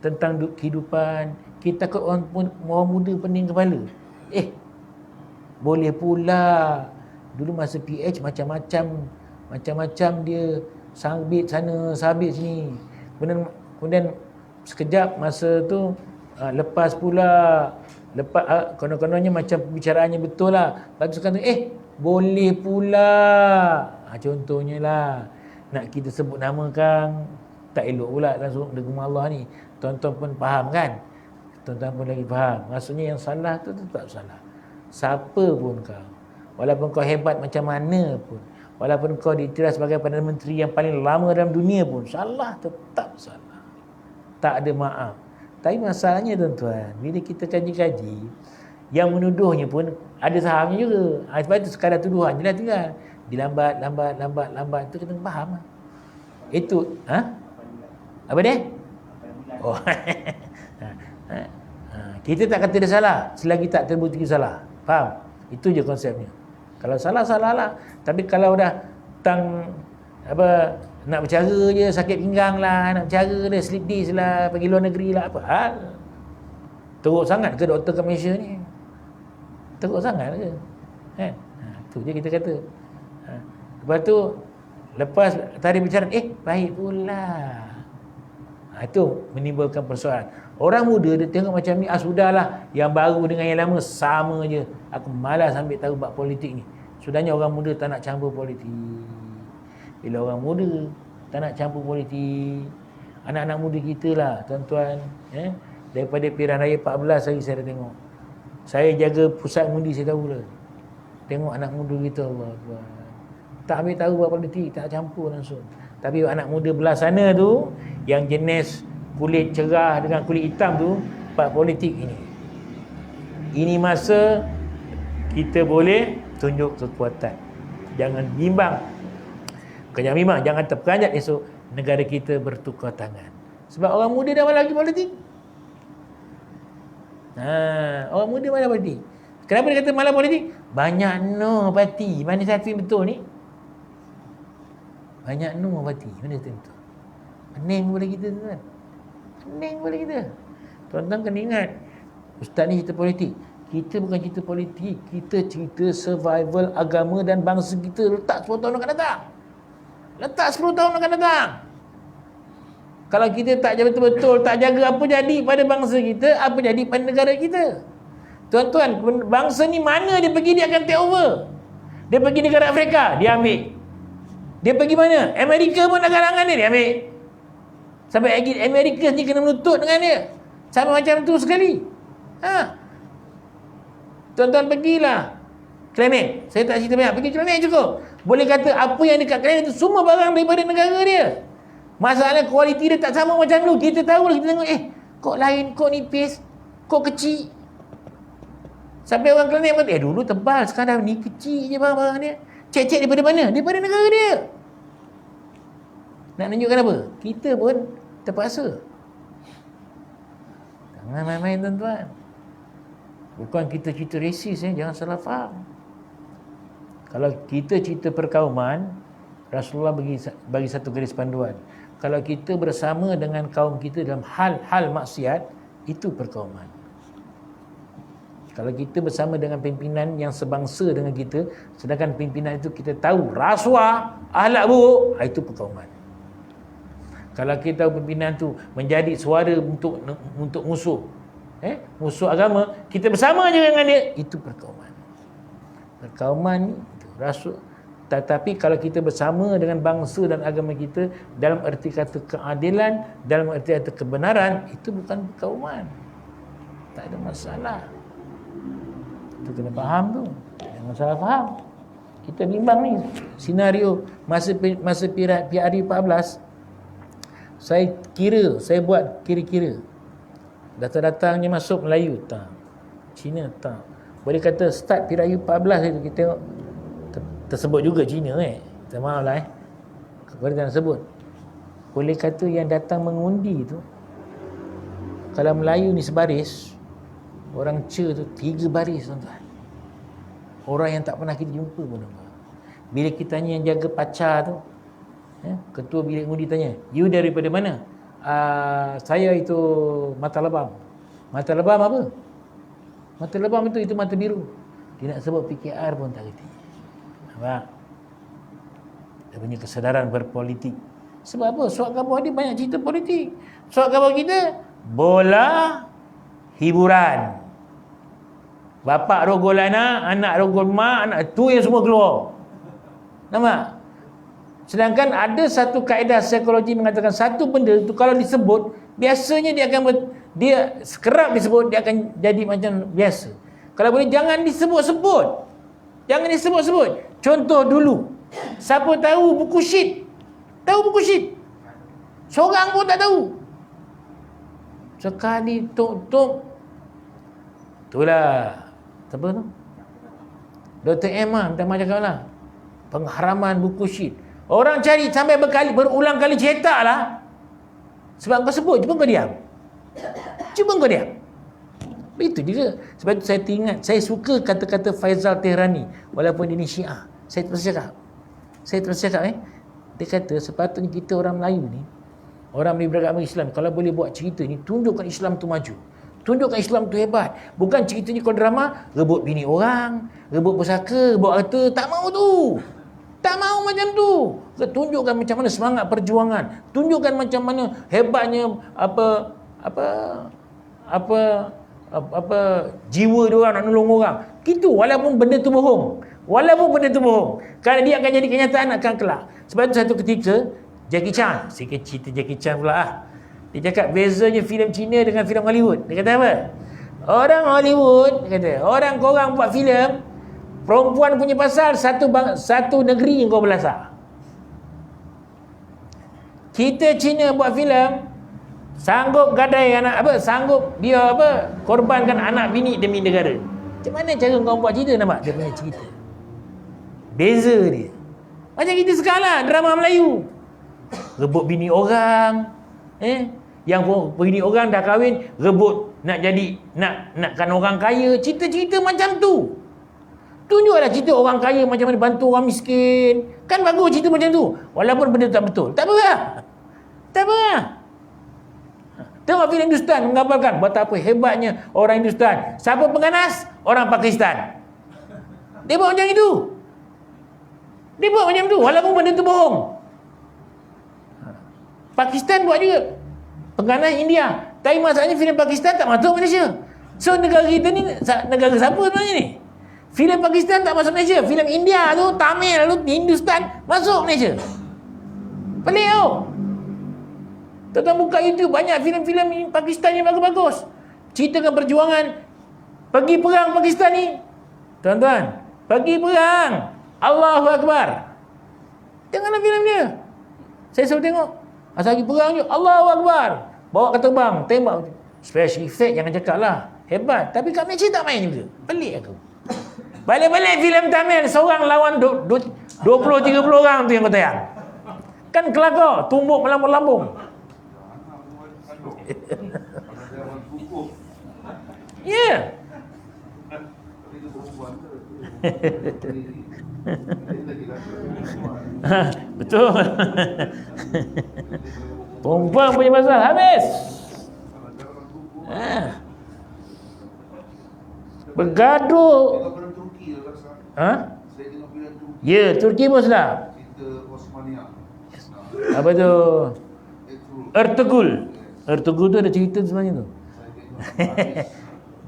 tentang kehidupan. Kita takut orang muda pening kepala. Boleh pula. Dulu masa PH macam-macam dia sabit sana, sabit sini. Kemudian sekejap masa tu lepas pula, konon-kononnya macam pembicaraannya betul lah. Lepas tu kata boleh pula. Contohnya lah, nak kita sebut nama kan tak elok pula langsung dengan Allah ni. Tuan-tuan pun faham kan? Tuan-tuan pun lagi faham. Maksudnya yang salah tu tetap salah. Siapa pun kau, walaupun kau hebat macam mana pun, walaupun kau diiktiraf sebagai Perdana Menteri yang paling lama dalam dunia pun, salah tetap salah. Tak ada maaf. Tapi masalahnya tuan-tuan, bila kita kaji-kaji, yang menuduhnya pun ada sahamnya juga. Sebab itu sekadar tuduhan je lah tinggal. Lambat tu kita faham lah. Itu apa dia? Oh. Kita tak kata dia salah selagi tak terbukti salah. Faham? Itu je konsepnya. Kalau salah, salah lah. Tapi kalau dah nak bercara je, sakit pinggang lah, nak bercara dia, slip disc lah, pergi luar negeri lah, apa hal? Teruk sangat ke doktor kat Malaysia ni? Teruk sangat ke? Itu je kita kata. Lepas tu, lepas tadi bercara, baik pula. Itu menimbulkan persoalan. Orang muda dia tengok macam ni, sudahlah, yang baru dengan yang lama sama je. Aku malas ambil tahu bab politik ni. Sudahnya orang muda tak nak campur politik. Bila orang muda tak nak campur politik, anak-anak muda kita lah tuan-tuan, daripada pilihan raya 14 hari saya dah tengok. Saya jaga pusat undi, saya tahu lah. Tengok anak muda kita, Allah, tak ambil tahu bab politik, tak campur langsung. Tapi anak muda belah sana tu, yang jenis kulit cerah dengan kulit hitam tu, bab politik ini. Ini masa kita boleh tunjuk kekuatan. Jangan bimbang. Jangan bimbang, jangan terperanjat esok negara kita bertukar tangan. Sebab orang muda dah malas lagi politik. Orang muda malas politik. Kenapa dia kata malas politik? Banyak no parti. Mana satu yang betul ni? Banyak no parti. Mana satu yang betul? Pening boleh kita tuan. Pening boleh kita. Tuan-tuan kena ingat, ustaz ni cerita politik. Kita bukan cerita politik, kita cerita survival agama dan bangsa kita letak 10 tahun akan datang. Letak 10 tahun akan datang. Kalau kita tak betul-betul tak jaga, apa jadi pada bangsa kita, apa jadi pada negara kita? Tuan-tuan, bangsa ni mana dia pergi, dia akan take over. Dia pergi negara Afrika, dia ambil. Dia pergi mana? Amerika pun nak kalangan dia ambil. Sampai Amerika ni kena menutup dengan dia. Sama macam tu sekali. Tuan-tuan pergilah Klaneg. Saya tak cerita banyak. Pergi Klaneg cukup. Boleh kata apa yang dekat Klaneg itu semua barang daripada negara dia. Masalah kualiti dia tak sama macam dulu. Kita tahu lah, kita tengok kok lain, kok nipis, kok kecil. Sampai orang Kelantan kata, dulu tebal, sekarang ni kecil je barang-barang dia. Cek-cek daripada mana? Daripada negara dia. Nak tunjukkan apa? Kita pun terpaksa. Jangan main-main tuan-tuan. Bukan kita cerita resis, jangan salah faham. Kalau kita cerita perkauman, Rasulullah bagi satu garis panduan. Kalau kita bersama dengan kaum kita dalam hal-hal maksiat, itu perkauman. Kalau kita bersama dengan pimpinan yang sebangsa dengan kita, sedangkan pimpinan itu kita tahu rasuah, akhlak buruk, itu perkauman. Kalau kita tahu pimpinan tu menjadi suara untuk musuh, musuh agama, kita bersama je dengan dia, itu perkauman. Perkauman itu rasul. Tetapi kalau kita bersama dengan bangsa dan agama kita dalam erti kata keadilan, dalam erti kata kebenaran, itu bukan perkauman. Tak ada masalah. Itu kena faham tu. Jangan salah faham. Kita bimbang ni senario masa PRU 14. Saya buat kira-kira. Datang-datangnya masuk Melayu tak. Cina tak. Boleh kata start PRU 14 itu kita tengok tersebut juga Cina Kita maaf lah boleh tak sebut. Boleh kata yang datang mengundi tu, kalau Melayu ni sebaris, orang Ce tu 3 baris tuan-tuan. Orang yang tak pernah kita jumpa pun. Bila kita tanya yang jaga pacar tu, ketua bilik undi tanya, you daripada mana? Saya itu Mata Lebam. Mata Lebam apa? Mata Lebam itu mata biru. Dia nak sebut PKR pun tak kerti. Nampak? Dia punya kesedaran berpolitik. Sebab apa? Surat khabar dia banyak cerita politik. Surat khabar kita bola, hiburan. Bapak rogol anak rogol mak, anak tu yang semua keluar. Nampak? Sedangkan ada satu kaedah psikologi mengatakan satu benda tu kalau disebut, biasanya dia akan dia kerap disebut, dia akan jadi macam biasa. Kalau boleh jangan disebut-sebut. Jangan disebut-sebut. Contoh dulu, siapa tahu buku syit? Tahu buku syit? Seorang pun tak tahu. Sekali tok-tok, itulah apa tu? Dr. M minta maaf cakap lah. Pengharaman buku syit. Orang cari sampai berulang kali cetak lah. Sebab kau sebut, cuba kau diam. Cuba kau diam. Itu juga. Sebab itu saya ingat, saya suka kata-kata Faizal Tehrani, walaupun dia ni Syiah. Saya terus cakap. Dia kata sepatutnya kita orang Melayu ni, orang Melayu beragama Islam, kalau boleh buat cerita ni, tunjukkan Islam tu maju. Tunjukkan Islam tu hebat. Bukan ceritanya kau drama, rebut bini orang, rebut pusaka, rebut harta. Tak mau tu. Tak mau macam tu. Tunjukkan macam mana semangat perjuangan. Tunjukkan macam mana hebatnya jiwa dia orang nak nolong orang. Gitu walaupun benda tu bohong. Kerana dia akan jadi kenyataan akan kelak. Sebab itu satu ketika Jackie Chan, sikit cerita Jackie Chan pula ah. Dia cakap bezanya filem Cina dengan filem Hollywood. Dia kata apa? Orang Hollywood, dia kata, orang korang buat filem, perempuan punya pasal satu negeri yang kau belasah. Kita Cina buat filem, sanggup gadai anak sanggup dia korbankan anak bini demi negara. Macam mana cara kau buat cerita, nampak? Dia punya cerita. Beza dia. Macam kita sekarang lah, drama Melayu. Rebut bini orang, yang bini orang dah kahwin, rebut nakkan orang kaya. Cerita-cerita macam tu. Tunjuklah cerita orang kaya macam mana bantu orang miskin. Kan bagus cerita macam tu. Walaupun benda tak betul. Tak apa lah. Tengok filem Hindustan menggambarkan betapa hebatnya orang Hindustan. Siapa pengganas? Orang Pakistan. Dia buat macam itu. Walaupun benda tu bohong. Pakistan buat juga. Pengganas India. Tapi masalahnya filem Pakistan tak masuk Malaysia. So negara kita ni negara siapa sebenarnya ni? Filem Pakistan tak masuk Malaysia. Filem India tu, Tamil tu, Hindustan masuk Malaysia. Pelik tau. Tuan-tuan buka YouTube, banyak filem-filem Pakistan yang bagus-bagus. Ceritakan perjuangan. Pergi perang Pakistan ni. Tuan-tuan, pergi perang. Allahu Akbar. Tengoklah filem dia. Saya selalu tengok. Asal pergi perang je, Allahu Akbar. Bawa ke terbang, tembak. Special effect jangan cakap lah. Hebat. Tapi kat Malaysia tak main juga. Pelik aku. Balik-balik filem Tamil, seorang lawan 20-30 orang tu yang kau tayang. Kan kelakar, tumbuk melambung-lambung. Ya. Betul. Perempuan punya pasal habis. Bergaduh. Ya, Turki pun sedap. Apa tu? Ertugrul. Ertugrul tu ada cerita sebenarnya tu.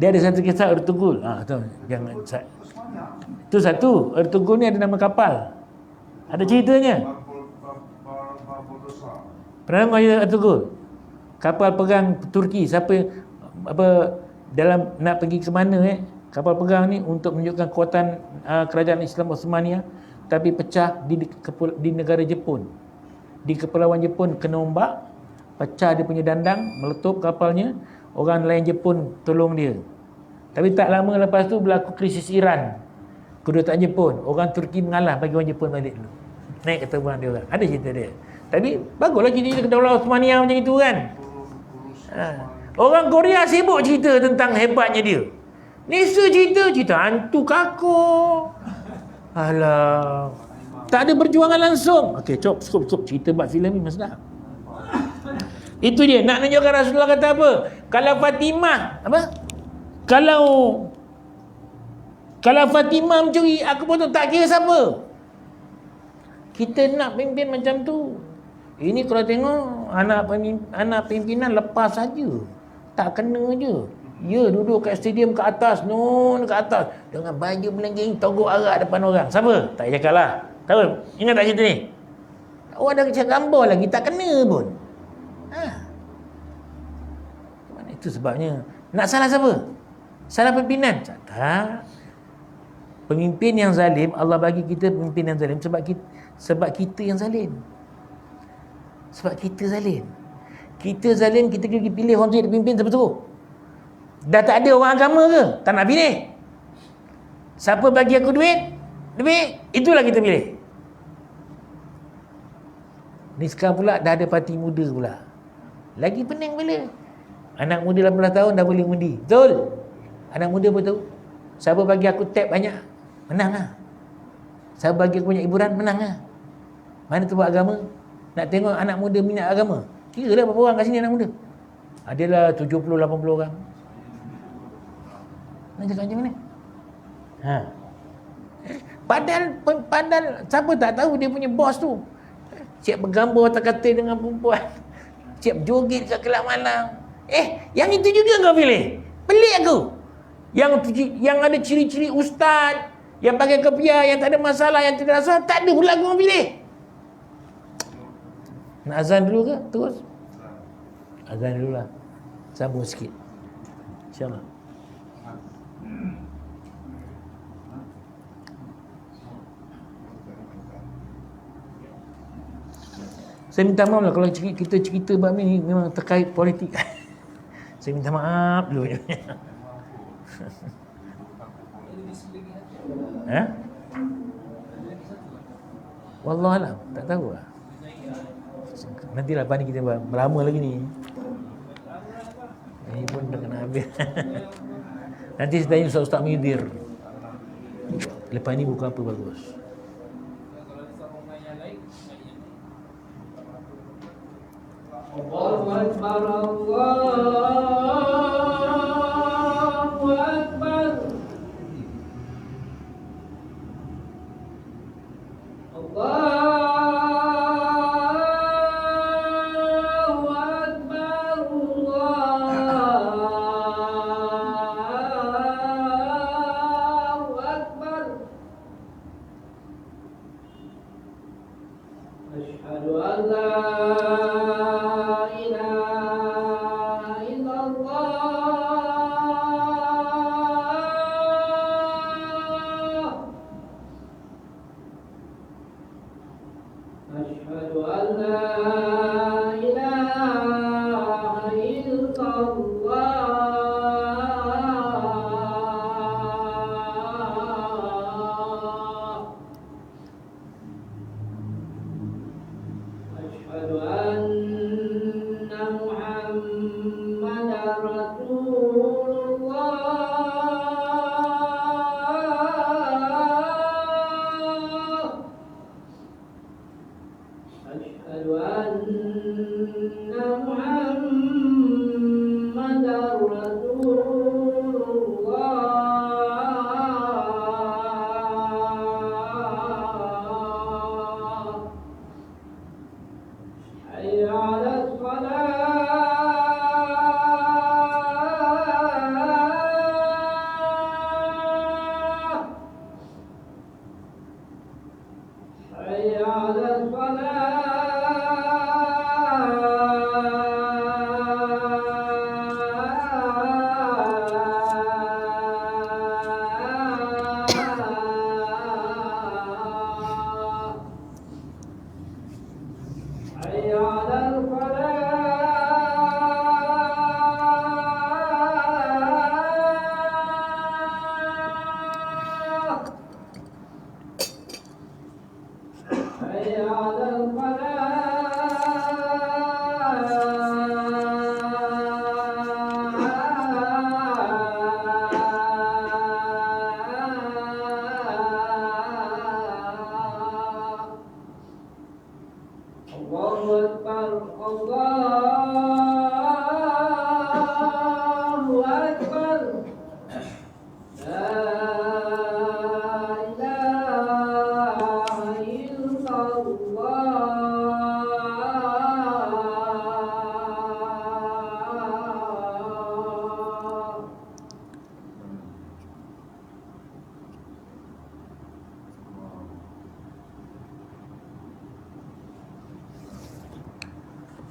Dia ada satu kisah Ertugrul. Tu jangan. Itu satu. Ertugrul ni ada nama kapal. Ada ceritanya. Pernah dengar Ertugrul? Kapal perang Turki. Siapa dalam nak pergi ke mana kapal perang ni untuk menunjukkan kekuatan kerajaan Islam Osmania, tapi pecah di negara Jepun. Di kepulauan Jepun kena ombak, pecah dia punya dandang, meletup kapalnya. Orang lain Jepun tolong dia. Tapi tak lama lepas tu berlaku krisis Iran. Kedutaan Jepun, orang Turki mengalah bagi orang Jepun balik dulu. Naik kata orang dia orang. Ada cerita dia. Tapi baguslah cerita Kedaulat Osmania macam itu kan. Orang Korea sibuk cerita tentang hebatnya dia. Nisa cerita hantu kakak. Alah. Tak ada perjuangan langsung. Okey, cukup cerita buat filem ni masdah. Itu dia, nak tunjukkan Rasulullah kata apa? Kalau Fatimah, Kalau Fatimah mencuri, aku pun tak kira siapa. Kita nak pimpin macam tu. Ini kalau tengok anak pimpinan lepas saja. Tak kena je. Ya, duduk kat stadium kat atas, kat atas dengan baju melengging, togok arak depan orang. Siapa? Tak payah cakap lah. Tahu? Ingat tak cerita ni? Orang dah cakap gambar lagi, tak kena pun. Mana itu sebabnya. Nak salah siapa? Salah pimpinan? Tak. Pemimpin yang zalim, Allah bagi kita pemimpin yang zalim sebab kita yang zalim. Sebab kita zalim. Kita zalim, kita pergi pilih orang tu yang pimpin siapa suruh. Dah tak ada orang agama ke? Tak nak pilih. Siapa bagi aku duit, itulah kita pilih. Ni sekarang pula dah ada parti muda pula. Lagi pening bila anak muda 18 tahun dah boleh undi. Betul? Anak muda pun tahu. Siapa bagi aku tab banyak, menang lah. Siapa bagi aku banyak hiburan, menang lah. Mana tu buat agama? Nak tengok anak muda minat agama. Kira lah berapa orang kat sini anak muda. Adalah 70-80 orang. Nak cakap macam mana? Padahal siapa tak tahu dia punya bos tu siap bergambar kata dengan perempuan, siap joget kat kelab malam. Yang itu juga kau pilih? Pelik aku. Yang ada ciri-ciri ustaz, yang pakai kepiah, yang tak ada masalah, yang tidak rasa, tak ada pula aku pilih. Nak azan dulu ke? Terus azan dulu lah. Sambung sikit, InsyaAllah. Saya minta maaf lah kalau kita cerita bab ni memang terkait politik. Saya minta maaf dulu. Wallahualam, tak tahu lah. Nantilah lepas ni kita buat lama lagi ni. Ini pun dah kena habis. Nanti saya tanya Ustaz Muhyiddin. Lepas ni buku apa bagus? Allahu Akbar, Allahu Akbar. Allahu Akbar, Allahu Akbar. Asyhadu an la ilaha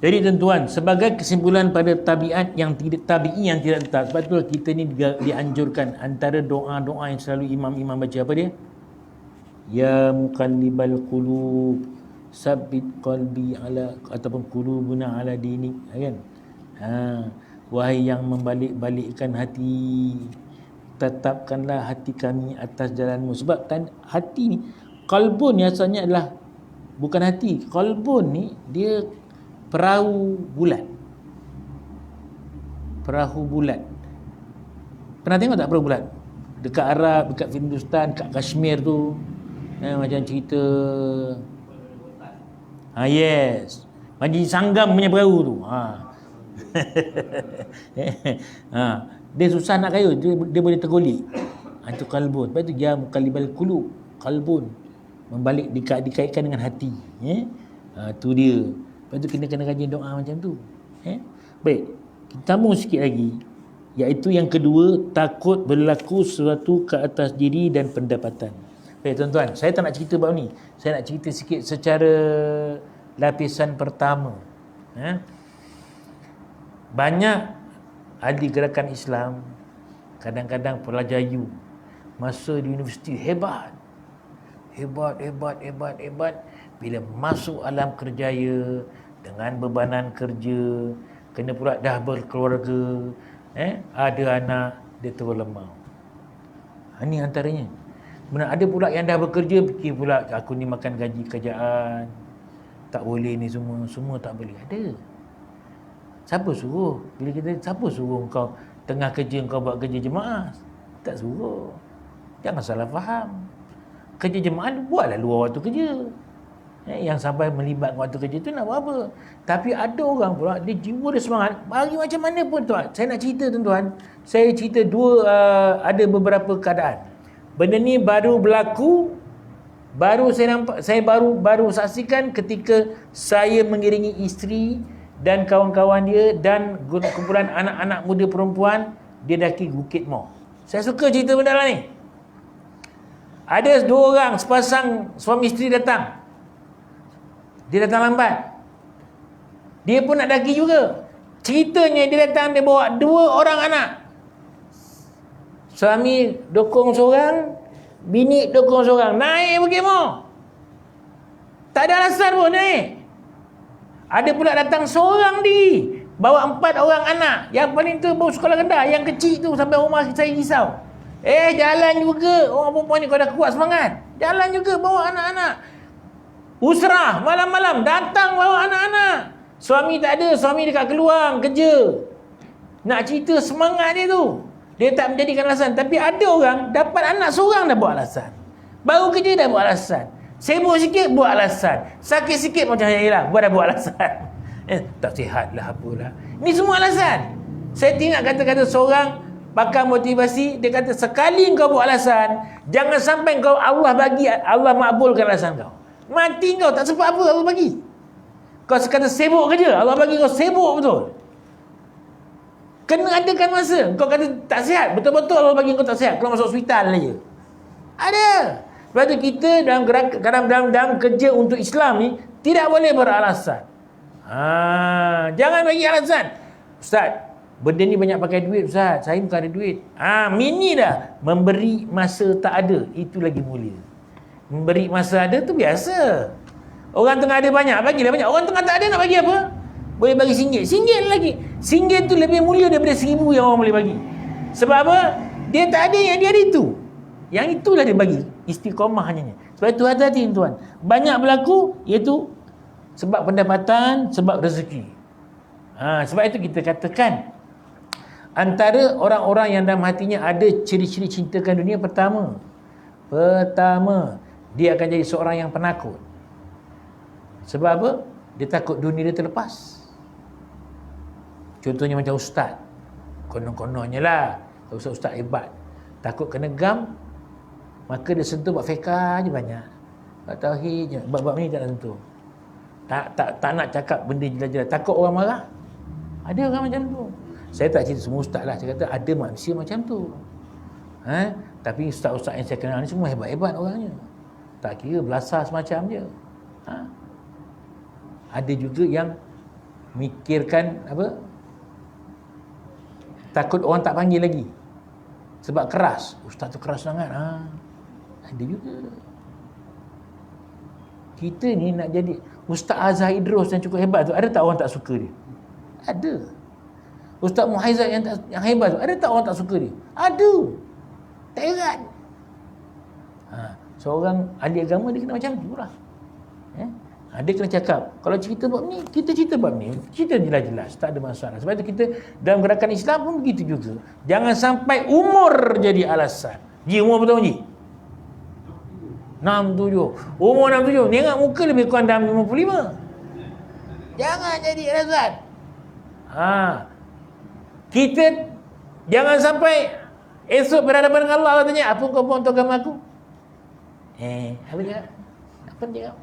Jadi tuan-tuan, sebagai kesimpulan pada tabiat yang tidak tabi'i yang tidak tetap, sebab itulah kita ni dianjurkan antara doa-doa yang selalu imam-imam baca apa dia? Ya muqallibal qulub, sabbit qalbi ala, ataupun qulubuna ala dinik, kan? Wahai yang membalik-balikkan hati, tetapkanlah hati kami atas jalanmu. Sebab kan hati ni, qalbun ni asalnya adalah bukan hati. Qalbun ni dia perahu bulat. Perahu bulat. Pernah tengok tak perahu bulat? Dekat Arab, dekat Hindustan, dekat Kashmir tu, macam cerita yes, Panji Sanggam punya perahu tu. Dia susah nak kayu, dia boleh tergolik. Itu kalbun. Sebab itu dia muqallibal qulub, kalbun, membalik, dikaitkan dengan hati. Itu dia. Lepas tu kita kena rajin doa macam tu. Baik, kita sambung sikit lagi, iaitu yang kedua, takut berlaku sesuatu ke atas diri dan pendapatan. Baik tuan-tuan, saya tak nak cerita bab ni. Saya nak cerita sikit secara lapisan pertama. Banyak ahli gerakan Islam kadang-kadang pelajar U masa di universiti hebat. Bila masuk alam kerjaya dengan bebanan kerja, kena pula dah berkeluarga, ada anak, dia terus lemah. Ini antaranya. Kemudian ada pula yang dah bekerja, fikir pula aku ni makan gaji kerajaan, tak boleh ni semua tak boleh. Ada. Siapa suruh? Bila kita, siapa suruh kau tengah kerja kau buat kerja jemaah? Tak suruh. Jangan salah faham. Kerja jemaah buatlah luar waktu kerja. Yang sampai melibatkan waktu kerja tu nak buat apa? Tapi ada orang pula, dia jiwa dia semangat, bagi macam mana pun tuan. Saya nak cerita tuan-tuan. Saya cerita ada beberapa keadaan. Benda ni baru berlaku, saya baru saksikan ketika saya mengiringi isteri dan kawan-kawan dia dan kumpulan anak-anak muda perempuan dia daki Bukit Mo. Saya suka cerita benda lah ni. Ada dua orang, sepasang suami isteri datang. Dia datang lambat. Dia pun nak daki juga. Ceritanya dia datang, dia bawa 2 orang anak. Suami dokong seorang, bini dokong seorang. Naik Bukit Mo. Tak ada alasan pun naik. Ada pula datang seorang diri, bawa 4 orang anak. Yang paling tu baru sekolah rendah, yang kecil tu sampai rumah saya risau. Jalan juga. Orang perempuan ni kau dah kuat semangat. Jalan juga bawa anak-anak. Usrah malam-malam datang bawa anak-anak. Suami tak ada, suami dekat keluar kerja. Nak cerita semangat dia tu, dia tak menjadikan alasan. Tapi ada orang dapat anak seorang dah buat alasan. Baru kerja dah buat alasan. Sibuk sikit buat alasan. Sakit sikit macam yalah, dah buat alasan. Tak sihat lah apalah. Ni semua alasan. Saya tengok kata-kata seorang pakar motivasi, dia kata sekali kau buat alasan, jangan sampai kau Allah makbulkan alasan kau. Mati kau, tak sempat apa Allah bagi. Kau sekadar sibuk kerja, Allah bagi kau sibuk betul. Kena adakan masa. Kau kata tak sihat, betul-betul Allah bagi kau tak sihat, kalau masuk hospital aja. Ada. Sebab tu kita dalam kerja untuk Islam ni tidak boleh beralasan. Jangan bagi alasan. Ustaz, benda ni banyak pakai duit Ustaz, saya bukan ada duit. Mini dah. Memberi masa tak ada, itu lagi mulia. Memberi masa ada tu biasa. Orang tengah ada banyak, bagilah banyak. Orang tengah tak ada, nak bagi apa? Boleh bagi RM1 lagi. RM1 tu lebih mulia daripada RM1,000 yang orang boleh bagi. Sebab apa? Dia tak ada yang dia ada itu. Yang itulah dia bagi. Istiqamah hanya. Sebab Sebab itu hati-hati tuan. Banyak berlaku iaitu sebab pendapatan, sebab rezeki. Sebab itu kita katakan antara orang-orang yang dalam hatinya ada ciri-ciri cintakan dunia, pertama dia akan jadi seorang yang penakut. Sebab apa? Dia takut dunia dia terlepas. Contohnya macam ustaz, konon-kononnya lah ustaz hebat, takut kena gam, maka dia sentuh bab fiqah je banyak, bab tauhid je, bab ni tak nak sentuh. Tak nak cakap benda jelas-jelas, takut orang marah. Ada orang macam tu. Saya tak cerita semua ustaz lah, saya kata ada manusia macam tu. Tapi ustaz-ustaz yang saya kenal ni semua hebat-hebat orangnya, tak kira belasah semacam je. Ada juga yang mikirkan apa, takut orang tak panggil lagi sebab keras, ustaz tu keras sangat. Ada juga. Kita ni nak jadi Ustaz Azhar Idrus yang cukup hebat tu, ada tak orang tak suka dia? Ada. Ustaz Muhaizat yang hebat tu, ada tak orang tak suka dia? Ada. Tak heran. Seorang ahli agama dia kena macam tu lah. Dia kena cakap, kalau cerita bab ni, kita cerita bab ni, cerita jelas-jelas, tak ada masalah. Sebab itu kita dalam gerakan Islam pun begitu juga. Jangan sampai umur jadi alasan. Ji, umur berapa tahun Ji? 67. Umur 67, tengok muka lebih kurang dalam 55. Jangan jadi alasan. Kita jangan sampai esok berhadapan dengan Allah, Allah tanya, apa kau buat untuk agama aku? Apa dia? Apa dia?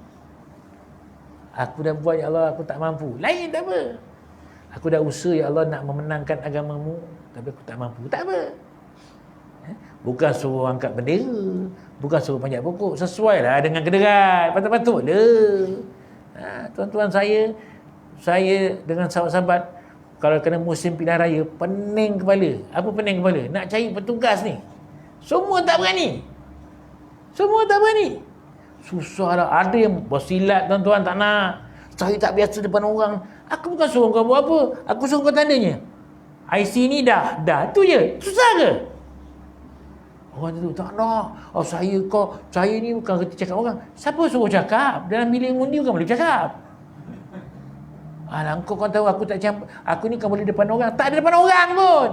Aku dah buat ya Allah, aku tak mampu. Lain tak apa. Aku dah usaha ya Allah nak memenangkan agamamu, tapi aku tak mampu. Tak apa. Bukan suruh angkat bendera, bukan suruh panjat pokok, sesuailah dengan kederat. Patut-patutlah. Tuan-tuan saya dengan sahabat-sahabat, kalau kena musim pilihan raya, pening kepala. Apa pening kepala? Nak cari petugas ni. Semua tak berani. Susah lah. Ada yang bersilat tuan-tuan, tak nak. Saya tak biasa depan orang. Aku bukan suruh kau buat apa. Aku suruh kau tandanya. IC ni dah. Tu je. Susah ke? Orang tu tak nak. Saya ni bukan kerti cakap orang. Siapa suruh cakap? Dalam bilik undi bukan boleh cakap. Alah, kau tahu aku tak campur. Aku ni kan boleh depan orang. Tak ada depan orang pun.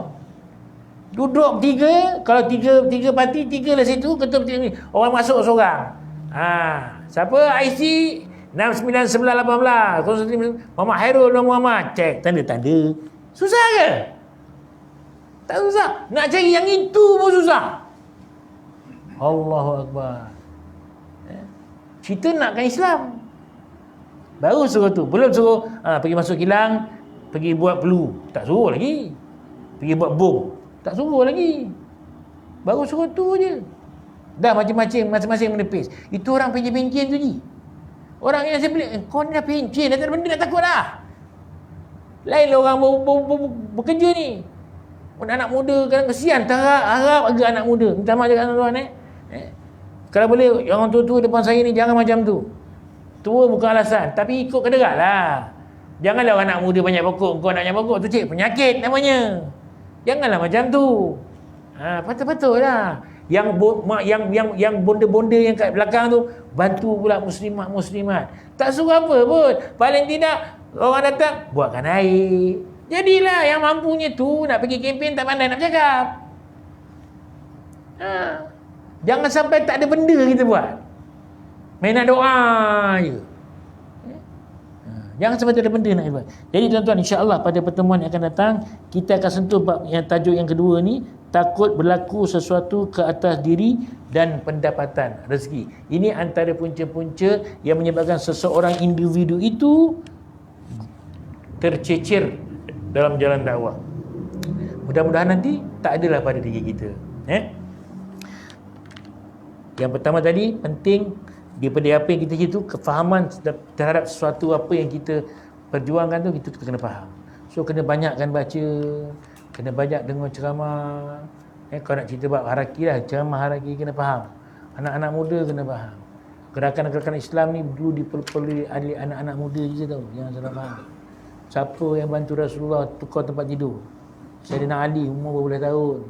Duduk tiga. Kalau tiga parti, tiga lah situ. Ketua parti ni. Orang masuk seorang. Siapa? IC 691118. Muhammad Hairul Muhammad. Cek tanda-tanda. Susah ke? Tak susah. Nak cari yang itu pun susah. Allahu Akbar. Cerita nakkan Islam. Baru suruh tu. Belum suruh pergi masuk kilang, pergi buat pelu. Tak suruh lagi. Pergi buat bom. Tak suruh lagi. Baru suruh tu je. Dah masing-masing menepis. Itu orang pencen-pencen tu je. Orang yang saya beli, kau ni dah pencen, dah tak ada benda nak takut dah. Lain lah orang bekerja ni. Anak muda kadang kesian, harap agak anak muda. Minta maaf cakap tuan-tuan kalau boleh, orang tua-tua depan saya ni jangan macam tu. Tua bukan alasan, tapi ikut kederat lah. Janganlah orang anak muda banyak pokok, kau nak banyak pokok tu cik, penyakit namanya. Janganlah macam tu. Betul-betul lah. Yang bonda-bonda yang kat belakang tu bantu pula muslimat. Tak suruh apa pun. Paling tidak orang datang buatkan air. Jadilah yang mampunya tu nak pergi kempen tak pandai nak bercakap. Jangan sampai tak ada benda kita buat. Main nak doa je. Jangan sampai tak ada benda nak buat. Jadi tuan-tuan, insya-Allah pada pertemuan yang akan datang kita akan sentuh bab yang tajuk yang kedua ni, takut berlaku sesuatu ke atas diri dan pendapatan, rezeki. Ini antara punca-punca yang menyebabkan seseorang individu itu tercecer dalam jalan dakwah. Mudah-mudahan nanti tak adalah pada diri kita. Yang pertama tadi, penting daripada apa yang kita cerita, kefahaman terhadap sesuatu apa yang kita perjuangkan tu, kita kena faham. So kena banyakkan baca, kena banyak dengar ceramah. Kau nak cerita bab haraki lah, ceramah haraki kena faham. Anak-anak muda kena faham. Gerakan-gerakan Islam ni dulu diperoleh ahli anak-anak muda je tau. Jangan salah faham. Siapa yang bantu Rasulullah tukar tempat tidur? Sayyidina Ali, umur berapa tahun.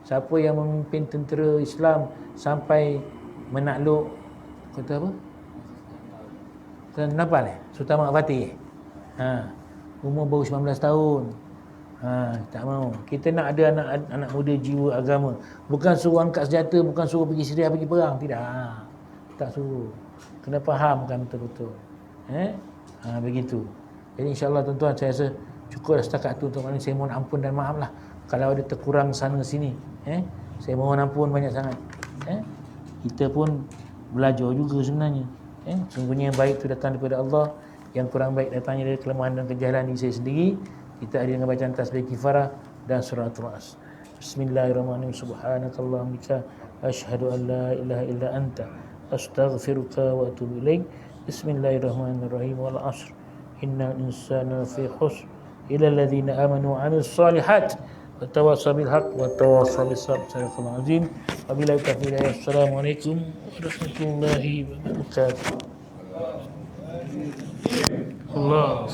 Siapa yang memimpin tentera Islam sampai menakluk Kata apa? Kenapa ni? Sultan Mak Fatih. Umur baru 19 tahun. Tak mau. Kita nak ada anak muda jiwa agama. Bukan suruh angkat senjata, bukan suruh pergi Syria pergi perang, tidak. Tak suruh. Kena fahamkan betul-betul. Begitu. Jadi insya-Allah tuan-tuan, saya rasa cukup setakat tu untuk malam ni. Saya mohon ampun dan maaf lah kalau ada terkurang sana sini. Saya mohon ampun banyak sangat. Kita pun belajar juga sebenarnya. Sungguhnya yang baik itu datang daripada Allah, yang kurang baik datangnya dari kelemahan dan kejahilan diri saya sendiri. Kita ada dengan bacaan tasbih kifarah dan surah Al-As. Bismillahirrahmanirrahim. Subhanakallahumma asyhadu an la ilaha illa anta astaghfiruka wa atubu ilaik. Bismillahirrahmanirrahim. Wal 'ashr innal insana fi khusr illa alladhina amanu wa 'amilus solihat wa tawassaw bil haqq wa tawassaw bis sabr. Sadaqallahul azim. Wabillahi taufiq. Assalamualaikum warahmatullahi wabarakatuh. Allah.